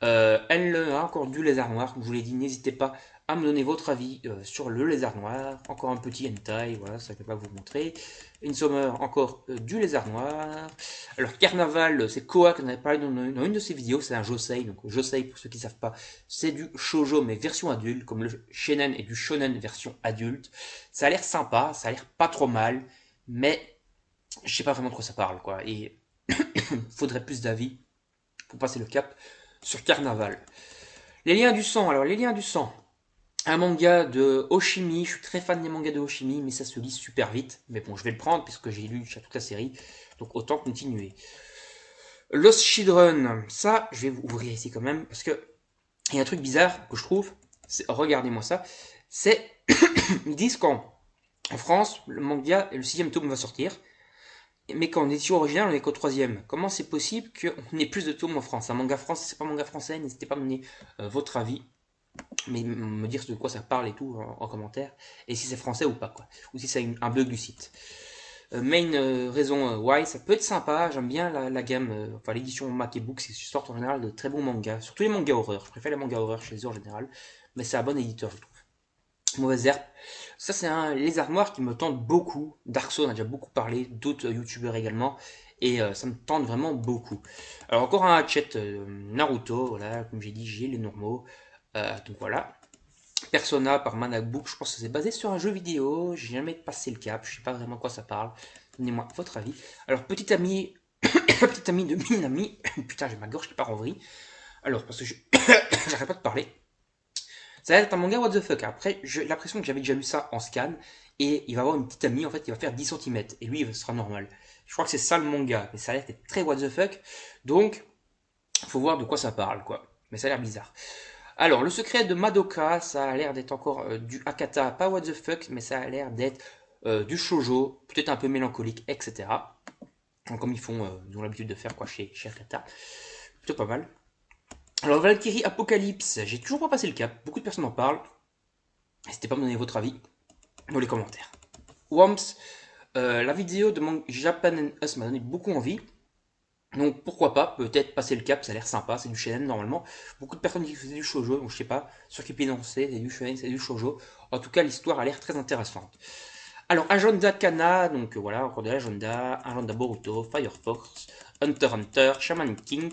Elle a encore du lézard noir, comme je vous l'ai dit, n'hésitez pas à me donner votre avis sur le lézard noir. Encore un petit hentai, voilà, ça ne peut pas vous montrer. Une Summer, encore du lézard noir. Alors Carnaval, c'est Koa qu'on avait parlé dans une de ses vidéos, c'est un josei. Donc josei, pour ceux qui ne savent pas, c'est du shoujo mais version adulte, comme le shonen et du shonen version adulte. Ça a l'air sympa, ça a l'air pas trop mal, mais je sais pas vraiment de quoi ça parle, quoi. Et faudrait plus d'avis pour passer le cap sur Carnaval. Les liens du sang, alors les liens du sang. Un manga de Oshimi, je suis très fan des mangas de Oshimi, mais ça se lit super vite. Mais bon, je vais le prendre puisque j'ai lu toute la série, donc autant continuer. Lost Children, ça, je vais vous ouvrir ici quand même, parce que il y a un truc bizarre que je trouve, regardez-moi ça, c'est, ils disent qu'en France, le manga, le 6e tome va sortir, mais qu'en édition originale, on est qu'au 3e. Comment c'est possible qu'on ait plus de tomes en France? Un manga français, c'est pas un manga français, n'hésitez pas à me donner votre avis, mais me dire de quoi ça parle et tout en commentaire, et si c'est français ou pas, quoi. Ou si c'est un bug du site. Main raison why, ça peut être sympa, j'aime bien la gamme, enfin l'édition Mac et Books, ils sortent en général de très bons mangas, surtout les mangas horreur, je préfère les mangas horreur chez eux en général, mais c'est un bon éditeur je trouve. Mauvaise herbe, ça c'est un lézard noir qui me tente beaucoup, Dark Souls on a déjà beaucoup parlé, d'autres youtubeurs également, et ça me tente vraiment beaucoup. Alors encore un hatchet Naruto, voilà, comme j'ai dit j'ai les normaux, donc voilà. Persona par Manabook, je pense que c'est basé sur un jeu vidéo, j'ai jamais passé le cap, je sais pas vraiment de quoi ça parle. Donnez-moi votre avis. Alors, petite amie, petite amie de Minami, putain, j'ai ma gorge qui part en vrille. Alors, parce que j'arrête pas de parler. Ça va être un manga what the fuck. Après, j'ai l'impression que j'avais déjà lu ça en scan, et il va avoir une petite amie, en fait, qui va faire 10 cm, et lui, il sera normal. Je crois que c'est ça le manga, mais ça a l'air d'être très what the fuck, donc, faut voir de quoi ça parle, quoi. Mais ça a l'air bizarre. Alors, le secret de Madoka, ça a l'air d'être encore du Akata, pas what the fuck, mais ça a l'air d'être du shoujo, peut-être un peu mélancolique, etc. Donc, comme ils ont l'habitude de faire quoi chez Akata. Plutôt pas mal. Alors, Valkyrie Apocalypse, j'ai toujours pas passé le cap, beaucoup de personnes en parlent. N'hésitez pas à me donner votre avis dans les commentaires. Worms, la vidéo de Japan and Us m'a donné beaucoup envie. Donc pourquoi pas, peut-être passer le cap, ça a l'air sympa, c'est du shonen normalement. Beaucoup de personnes qui faisaient du shoujo, donc je sais pas, sur qui c'est du shonen, c'est du shoujo. En tout cas, l'histoire a l'air très intéressante. Alors, Agenda Kana, donc voilà, encore de l'Agenda, Agenda Boruto, Fire Force, Hunter x Hunter, Shaman King.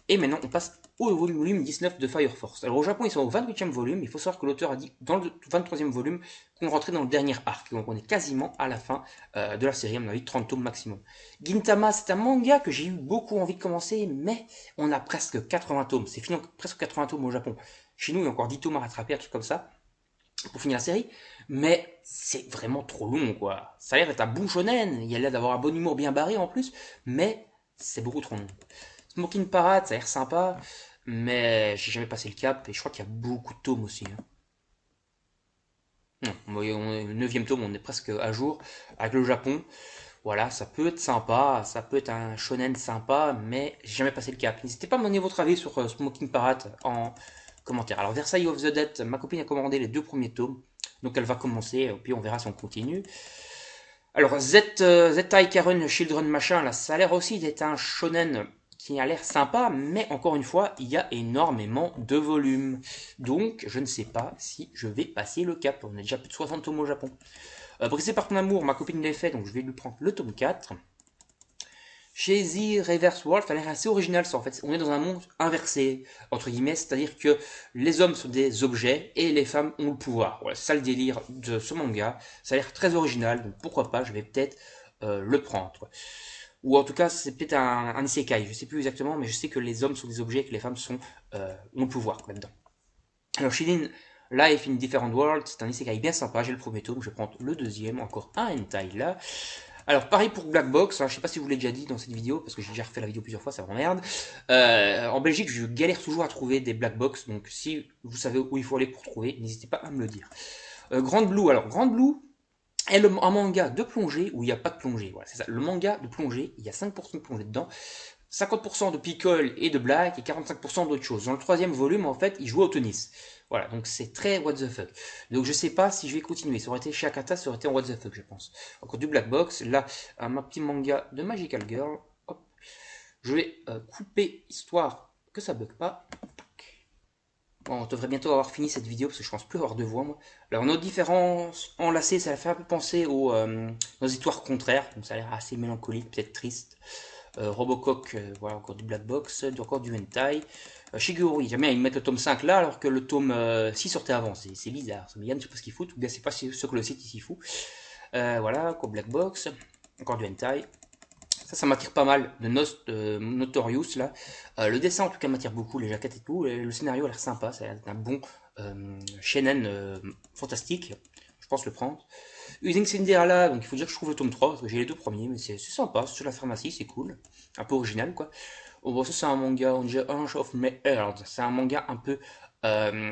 Et maintenant, on passe au volume 19 de Fire Force. Alors, au Japon, ils sont au 28e volume. Il faut savoir que l'auteur a dit dans le 23e volume qu'on rentrait dans le dernier arc. Donc, on est quasiment à la fin de la série, à mon avis, 30 tomes maximum. Gintama, c'est un manga que j'ai eu beaucoup envie de commencer, mais on a presque 80 tomes. C'est fini presque 80 tomes au Japon. Chez nous, il y a encore 10 tomes à rattraper, un truc comme ça, pour finir la série. Mais c'est vraiment trop long, quoi. Ça a l'air d'être un bon shonen. Il y a l'air d'avoir un bon humour bien barré en plus, mais c'est beaucoup trop long. Smoking Parade, ça a l'air sympa, mais j'ai jamais passé le cap et je crois qu'il y a beaucoup de tomes aussi, hein. Non, au 9e tome, on est presque à jour avec le Japon. Voilà, ça peut être sympa, ça peut être un shonen sympa, mais j'ai jamais passé le cap. N'hésitez pas à me donner votre avis sur Smoking Parade en commentaire. Alors, Versailles of the Dead, ma copine a commandé les 2 premiers tomes, donc elle va commencer, puis on verra si on continue. Alors, Zeta Karen Children machin, là, ça a l'air aussi d'être un shonen qui a l'air sympa, mais encore une fois, il y a énormément de volumes. Donc, je ne sais pas si je vais passer le cap. On a déjà plus de 60 tomes au Japon. Brisé par ton amour, ma copine l'a fait, donc je vais lui prendre le tome 4. Chez The Reverse World, ça a l'air assez original ça en fait. On est dans un monde inversé, entre guillemets, c'est-à-dire que les hommes sont des objets et les femmes ont le pouvoir. Voilà, c'est ça le délire de ce manga. Ça a l'air très original, donc pourquoi pas, je vais peut-être le prendre. Ou en tout cas, c'est peut-être un isekai, je sais plus exactement, mais je sais que les hommes sont des objets et que les femmes ont le pouvoir là-dedans. Alors Shirin Life in Different Worlds, c'est un isekai bien sympa, j'ai le premier tome, je vais prendre le deuxième, encore un hentai là. Alors pareil pour Black Box, hein, je sais pas si vous l'avez déjà dit dans cette vidéo, parce que j'ai déjà refait la vidéo plusieurs fois, ça m'emmerde. En Belgique, je galère toujours à trouver des Black Box, donc si vous savez où il faut aller pour trouver, n'hésitez pas à me le dire. Grande Blue, alors Grande Blue est un manga de plongée où il n'y a pas de plongée, voilà, c'est ça, le manga de plongée, il y a 5% de plongée dedans, 50% de pickle et de black et 45% d'autres choses. Dans le troisième volume, en fait, il joue au tennis. Voilà, donc c'est très what the fuck. Donc je sais pas si je vais continuer. Ça aurait été chez Akata, ça aurait été en what the fuck, je pense. Encore du Black Box. Là, ma petit manga de Magical Girl. Hop. Je vais couper histoire que ça bug pas. Bon, on devrait bientôt avoir fini cette vidéo parce que je pense plus avoir de voix moi. Alors nos différences enlacées, ça fait un peu penser aux histoires contraires. Donc ça a l'air assez mélancolique, peut-être triste. Robocock, voilà, encore du Black Box, encore du Hentai. Shigurui, jamais ils mettent le tome 5 là alors que le tome 6 sortait avant, c'est bizarre. Yann, je sais pas ce qu'il fout, ou bien c'est pas ce que le site ici fout. Voilà, encore Black Box, encore du Hentai. Ça m'attire pas mal, de Notorious là. Le dessin en tout cas m'attire beaucoup, les jaquettes et tout. Et le scénario a l'air sympa, c'est un bon shonen fantastique. Je pense le prendre. Using Cinderella, donc il faut dire que je trouve le tome 3 parce que j'ai les deux premiers, mais c'est sympa, c'est sur la pharmacie, c'est cool. Un peu original quoi. Oh, bon, ça c'est un manga, on dirait Ange of My Heart. C'est un manga un peu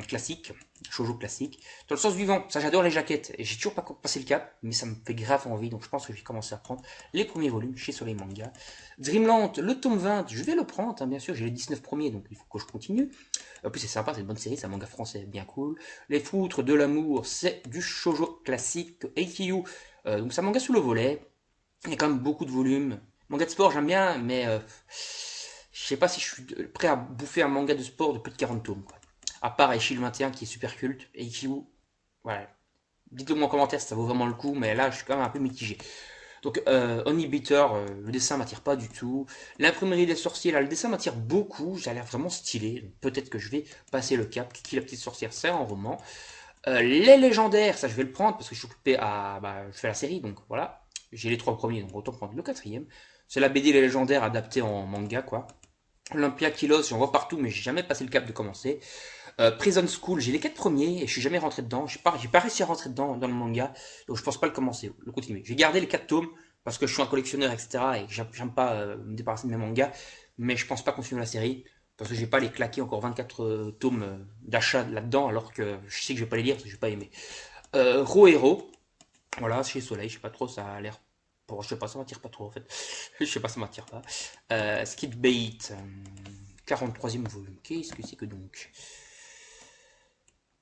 classique, shoujo classique. Dans le sens suivant, ça j'adore les jaquettes. Et j'ai toujours pas passé le cap, mais ça me fait grave envie, donc je pense que je vais commencer à prendre les premiers volumes chez Soleil Manga. Dreamland, le tome 20, je vais le prendre, hein, bien sûr, j'ai les 19 premiers, donc il faut que je continue. En plus c'est sympa, c'est une bonne série, c'est un manga français bien cool. Les Foutres de l'amour, c'est du shoujo classique. ATU, donc c'est un manga sous le volet. Il y a quand même beaucoup de volumes. Manga de sport j'aime bien, mais je sais pas si je suis prêt à bouffer un manga de sport de plus de 40 tomes. Quoi. À part Eishil 21 qui est super culte, et Ichigo, voilà. Dites-le moi en commentaire si ça vaut vraiment le coup, mais là je suis quand même un peu mitigé. Donc Honey Bitter, le dessin m'attire pas du tout. L'imprimerie des sorciers, là le dessin m'attire beaucoup, ça a l'air vraiment stylé. Peut-être que je vais passer le cap. Kiki la petite sorcière, c'est un roman. Les légendaires, ça je vais le prendre parce que je suis occupé à. Bah, je fais la série, donc voilà. J'ai les trois premiers, donc autant prendre le quatrième. C'est la BD Les légendaires adaptée en manga, quoi. Olympia Kilos, j'en vois partout, mais j'ai jamais passé le cap de commencer. Prison School, j'ai les 4 premiers et je suis jamais rentré dedans. J'ai pas réussi à rentrer dedans dans le manga, donc je pense pas le commencer, le continuer. J'ai gardé les 4 tomes parce que je suis un collectionneur, etc. et que j'aime pas me débarrasser de mes mangas, mais je pense pas continuer la série parce que j'ai pas les claquer encore 24 tomes d'achat là-dedans, alors que je sais que je vais pas les lire parce que je vais pas aimer. Rohero, voilà, chez Soleil, je sais pas trop, ça a l'air. Bon, je sais pas, ça m'attire pas trop en fait. Je sais pas, ça m'attire pas. Skid Bait, 43e volume. Qu'est-ce que c'est que donc?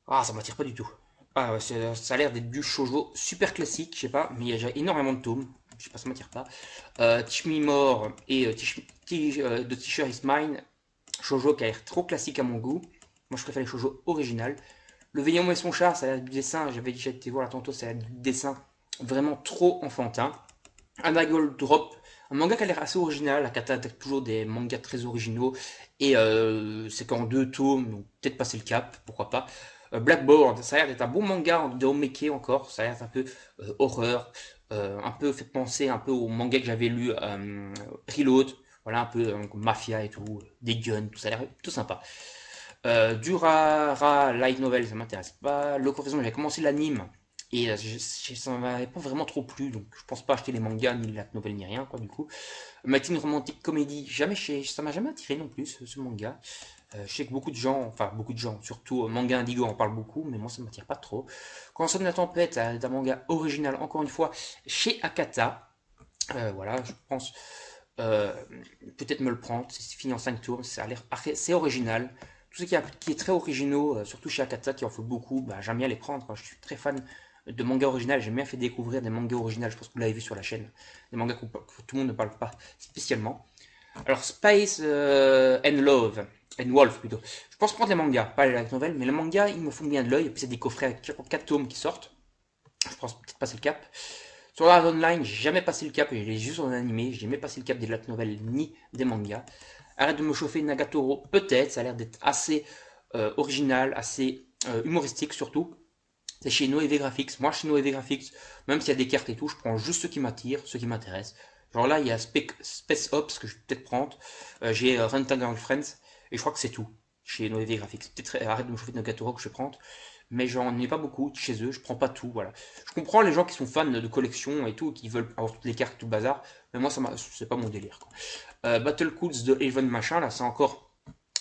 Ah, ça m'attire pas du tout. Ah, ouais, ça a l'air d'être du shoujo super classique, je sais pas, mais il y a déjà énormément de tomes. Je sais pas, ça m'attire pas. Teach Me More et The Teacher Is Mine, shoujo qui a l'air trop classique à mon goût. Moi, je préfère les shoujo originales. Le Veillon et son chat, ça a l'air du dessin, j'avais déjà été voir là tantôt, ça a l'air du dessin vraiment trop enfantin. Anagol Drop, un manga qui a l'air assez original. Akata attaque toujours des mangas très originaux. Et c'est qu'en 2 tomes, donc peut-être passer le cap, pourquoi pas. Blackboard, ça a l'air d'être un bon manga de homeke encore. Ça a l'air un peu horreur. Un peu fait penser un peu au manga que j'avais lu, Reload. Voilà, un peu mafia et tout. Des guns, tout ça a l'air plutôt sympa. Durara Light Novel, ça m'intéresse pas. Le Confession, j'avais commencé l'anime. Et ça m'avait pas vraiment trop plu, donc je pense pas acheter les mangas, ni les light novel, ni rien, quoi, du coup. Matin Romantique Comédie, ça m'a jamais attiré non plus, ce manga. Je sais que beaucoup de gens, enfin beaucoup de gens, surtout Manga Indigo en parle beaucoup, mais moi ça m'attire pas trop. Quand sonne la tempête, c'est un manga original, encore une fois, chez Akata. Voilà, je pense euh, peut-être me le prendre, c'est fini en 5 tours, ça a l'air c'est original. Tout ce qui est très originaux, surtout chez Akata qui en fait beaucoup, bah, j'aime bien les prendre. Je suis très fan de mangas originaux, j'aime bien faire découvrir des mangas originaux, je pense que vous l'avez vu sur la chaîne, des mangas que tout le monde ne parle pas spécialement. Alors Space and Love, and Wolf plutôt, je pense prendre les mangas, pas les light novels, mais les mangas ils me font bien de l'œil, et puis c'est des coffrets avec 4 tomes qui sortent, je pense peut-être passer le cap. Sur l'art online, j'ai jamais passé le cap, j'ai juste en animé, j'ai jamais passé le cap des light novels ni des mangas. Arrête de me chauffer, Nagatoro, peut-être, ça a l'air d'être assez original, assez humoristique surtout. C'est chez Noévé Graphics. Moi, chez Noévé Graphics, même s'il y a des cartes et tout, je prends juste ce qui m'attire, ce qui m'intéresse. Genre là, il y a Space Ops que je vais peut-être prendre. J'ai Rental Girlfriends, et je crois que c'est tout. chez Noévé Graphics. Peut-être arrête de me chauffer de Nagatoro que je vais prendre, mais j'en ai pas beaucoup chez eux, je prends pas tout, voilà. Je comprends les gens qui sont fans de collection et tout, qui veulent avoir toutes les cartes, tout le bazar, mais moi, c'est pas mon délire, quoi. Battle Codes de Even machin, là, c'est encore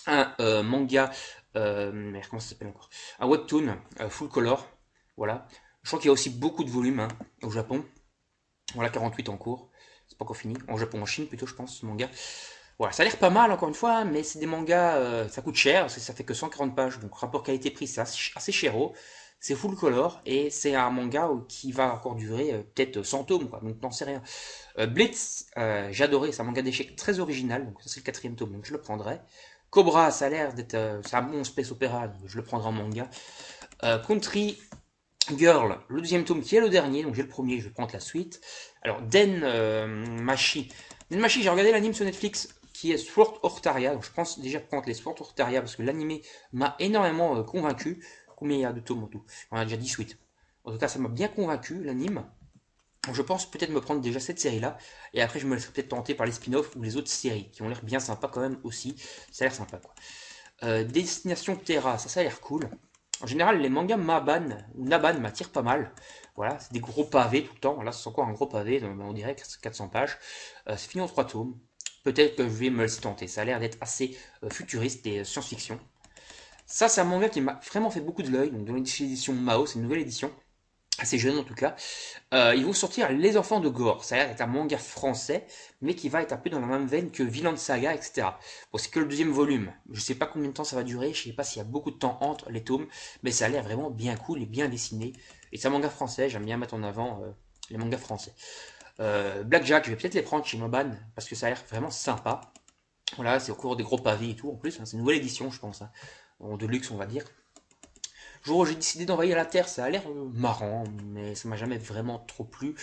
un manga, merde, comment ça s'appelle encore? Un webtoon, full color, voilà. Je crois qu'il y a aussi beaucoup de volumes hein, au Japon. Voilà, 48 en cours. C'est pas encore fini. En Japon, en Chine plutôt, je pense, ce manga. Voilà, ça a l'air pas mal encore une fois, hein, mais c'est des mangas, ça coûte cher, parce que ça fait que 140 pages, donc rapport qualité-prix, c'est assez chéro. C'est full color, et c'est un manga qui va encore durer peut-être 100 tomes, quoi, donc n'en sais rien. Blitz, j'ai adoré, c'est un manga d'échecs très original, donc ça c'est le quatrième tome, donc je le prendrai. Cobra, ça a l'air d'être, c'est un bon space opéra, donc je le prendrai en manga. Country Girl, le deuxième tome qui est le dernier, donc j'ai le premier, je vais prendre la suite. Alors Den Machi. Den Machi, j'ai regardé l'anime sur Netflix qui est Sword Hortaria, donc je pense déjà prendre les Sword Hortaria parce que l'anime m'a énormément convaincu. Combien il y a de tomes en tout? On a déjà 18. En tout cas, ça m'a bien convaincu l'anime. Donc je pense peut-être me prendre déjà cette série-là, et après je me laisserai peut-être tenter par les spin-offs ou les autres séries, qui ont l'air bien sympas quand même aussi. Ça a l'air sympa quoi. Destination Terra, ça a l'air cool. En général, les mangas Maban ou Naban m'attirent pas mal. Voilà, c'est des gros pavés tout le temps. Là, c'est encore un gros pavé, on dirait 400 pages. C'est fini en 3 tomes. Peut-être que je vais me laisser tenter. Ça a l'air d'être assez futuriste et science-fiction. Ça, c'est un manga qui m'a vraiment fait beaucoup de l'œil. Donc, dans l'édition Mao, c'est une nouvelle édition. Assez jeune en tout cas. Ils vont sortir Les Enfants de Gore. Ça a l'air d'être un manga français, mais qui va être un peu dans la même veine que Vinland Saga, etc. Bon, c'est que le deuxième volume. Je sais pas combien de temps ça va durer, je sais pas s'il y a beaucoup de temps entre les tomes, mais ça a l'air vraiment bien cool et bien dessiné. Et c'est un manga français, j'aime bien mettre en avant les mangas français. Blackjack, je vais peut-être les prendre chez Moban, parce que ça a l'air vraiment sympa. Voilà, c'est encore des gros pavés et tout en plus, hein. C'est une nouvelle édition, je pense, hein. De luxe, on va dire. Le jour où j'ai décidé d'envahir la Terre, ça a l'air marrant, mais ça m'a jamais vraiment trop plu.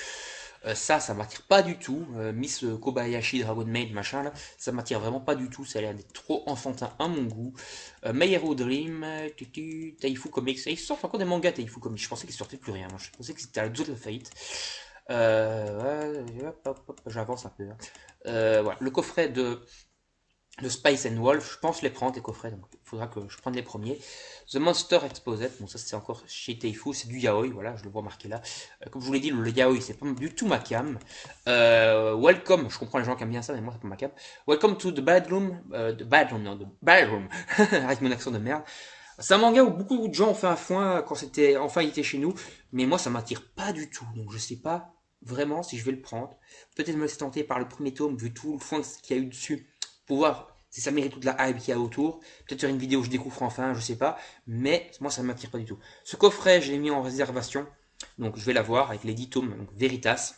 Ça m'attire pas du tout. Miss Kobayashi, Dragon Maid, machin là, ça m'attire vraiment pas du tout. Ça a l'air d'être trop enfantin à mon goût. My Hero Dream, Taifu Comics. Et ils sortent encore des mangas Taifu Comics. Je pensais qu'ils sortaient plus rien. Moi. Je pensais que c'était à la de la faillite. J'avance un peu. Hein. Voilà. Le coffret de Spice and Wolf, je pense les prendre, les coffrets, donc il faudra que je prenne les premiers. The Monster Exposed, bon ça c'est encore chez Taifu, c'est du yaoi, voilà, je le vois marqué là. Comme je vous l'ai dit, le yaoi c'est pas du tout ma cam. Welcome, je comprends les gens qui aiment bien ça, mais moi c'est pas ma cam. Welcome to the Bedroom, non, the Bedroom, avec mon accent de merde. C'est un manga où beaucoup de gens ont fait un foin quand c'était enfin il était chez nous, mais moi ça m'attire pas du tout, donc je sais pas vraiment si je vais le prendre. Peut-être me laisser tenter par le premier tome, vu tout le foin qu'il y a eu dessus pour voir si ça mérite toute la hype qu'il y a autour. Peut-être faire une vidéo où je découvre enfin, je sais pas. Mais moi, ça ne m'attire pas du tout. Ce coffret, je l'ai mis en réservation. Donc, je vais l'avoir avec les 10 tomes, donc Veritas.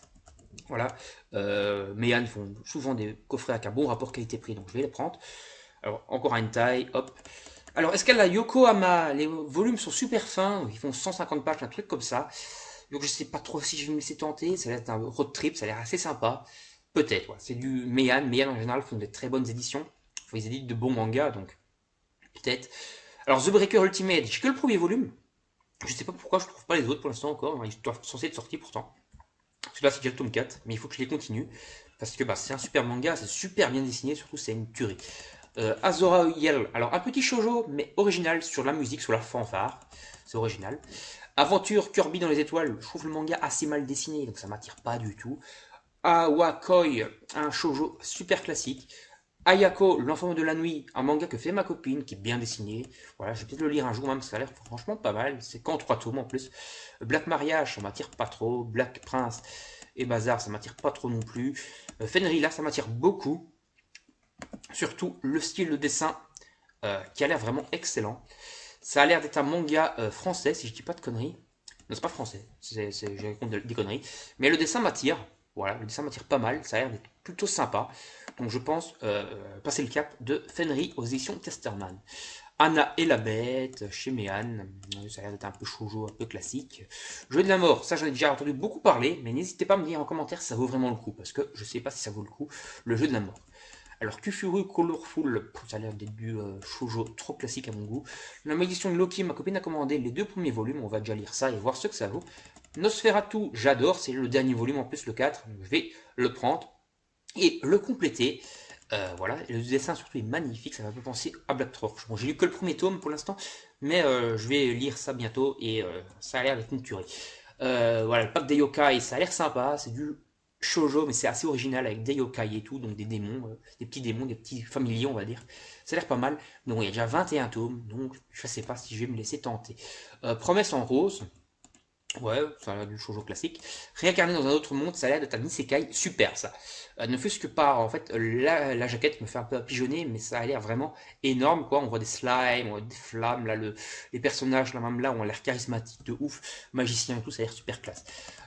Voilà. Meian font souvent des coffrets avec un bon rapport qualité-prix, donc je vais les prendre. Alors, encore un hentai, hop. Alors, est-ce qu'elle a Yokohama? Les volumes sont super fins, ils font 150 pages, un truc comme ça. Donc, je sais pas trop si je vais me laisser tenter. Ça va être un road trip, ça a l'air assez sympa. Peut-être, ouais. C'est du Meian. Meian en général font des très bonnes éditions. Ils éditent de bons mangas, donc peut-être. Alors The Breaker Ultimate, j'ai que le premier volume. Je sais pas pourquoi je trouve pas les autres pour l'instant encore. Ils sont censés être sortis pourtant. Celui-là c'est déjà le tome 4, mais il faut que je les continue. Parce que c'est un super manga, c'est super bien dessiné, surtout c'est une tuerie. Azora Yell, alors un petit shoujo, mais original sur la musique, sur la fanfare. C'est original. Aventure Kirby dans les étoiles, je trouve le manga assez mal dessiné, donc ça m'attire pas du tout. Awakoi, un shoujo super classique. Ayako, l'enfant de la nuit, un manga que fait ma copine, qui est bien dessiné. Voilà, je vais peut-être le lire un jour, même, parce que ça a l'air franchement pas mal. C'est qu'en 3 tomes en plus. Black Mariage, ça m'attire pas trop. Black Prince et Bazar, ça m'attire pas trop non plus. Fenrir, là, ça m'attire beaucoup. Surtout le style de dessin, qui a l'air vraiment excellent. Ça a l'air d'être un manga français, si je dis pas de conneries. Non, c'est pas français, j'ai compte des conneries. Mais le dessin m'attire. Voilà, le dessin m'attire pas mal, ça a l'air d'être plutôt sympa. Donc je pense passer le cap de Fenrir aux éditions Testerman. Anna et la bête, chez Méan, ça a l'air d'être un peu shoujo, un peu classique. Jeu de la mort, ça j'en ai déjà entendu beaucoup parler, mais n'hésitez pas à me dire en commentaire si ça vaut vraiment le coup, parce que je sais pas si ça vaut le coup, le jeu de la mort. Alors Kufuru Colorful, ça a l'air d'être du shoujo trop classique à mon goût. La malédiction de Loki, ma copine a commandé les 2 premiers volumes, on va déjà lire ça et voir ce que ça vaut. Nosferatu, j'adore, c'est le dernier volume en plus, le 4, je vais le prendre et le compléter. Voilà, et le dessin surtout est magnifique, ça m'a fait penser à Black Torch. Bon, j'ai lu que le premier tome pour l'instant, mais je vais lire ça bientôt et ça a l'air d'être une tuerie. Voilà, le pack des yokai, ça a l'air sympa, c'est du shoujo, mais c'est assez original avec des yokai et tout, donc des démons, des petits familiers, on va dire. Ça a l'air pas mal. Donc il y a déjà 21 tomes, donc je sais pas si je vais me laisser tenter. Promesse en rose. Ouais, ça a l'air du shoujo classique. Réincarné dans un autre monde, ça a l'air d'être un isekai super ça. Ne fût-ce que par, en fait, la jaquette me fait un peu pigeonner, mais ça a l'air vraiment énorme quoi. On voit des slimes, on voit des flammes, là, les personnages là même là ont l'air charismatiques de ouf, magiciens et tout, ça a l'air super classe.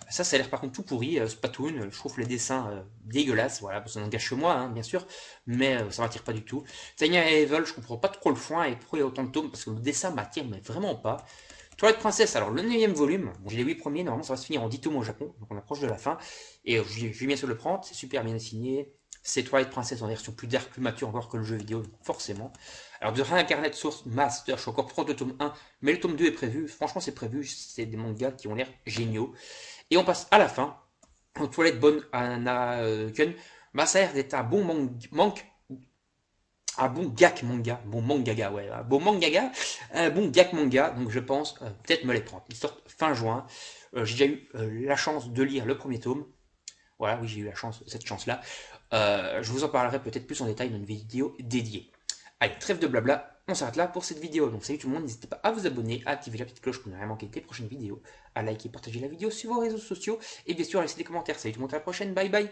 Ça a l'air par contre tout pourri, Splatoon, je trouve les dessins dégueulasses, voilà, ça n'engage que moi, hein, bien sûr, mais ça m'attire pas du tout. Tanya et Evil, je comprends pas trop le foin et pourquoi il y a autant de tomes, parce que le dessin m'attire mais vraiment pas. Twilight Princess, alors le 9ème volume, bon, j'ai les 8 premiers, normalement ça va se finir en 10 tomes au Japon, donc on approche de la fin, et je vais bien sûr le prendre, c'est super bien signé, c'est Twilight Princess en version plus dark, plus mature encore que le jeu vidéo, forcément. Alors de Reincarnate Source Master, je suis encore proche de tome 1, mais le tome 2 est prévu, franchement c'est prévu, c'est des mangas qui ont l'air géniaux. Et on passe à la fin, en Twilight Bone Anaken, bah ça a l'air d'être un bon manque un bon gak manga, bon mangaga, ouais, un bon mangaga, un bon gak manga, donc je pense peut-être me les prendre. Ils sortent fin juin. J'ai déjà eu la chance de lire le premier tome. Voilà, oui, j'ai eu cette chance-là. Je vous en parlerai peut-être plus en détail dans une vidéo dédiée. Allez, trêve de blabla, on s'arrête là pour cette vidéo. Donc salut tout le monde, n'hésitez pas à vous abonner, à activer la petite cloche pour ne rien manquer des prochaines vidéos, à liker, partager la vidéo sur vos réseaux sociaux et bien sûr à laisser des commentaires. Salut tout le monde, à la prochaine, bye bye.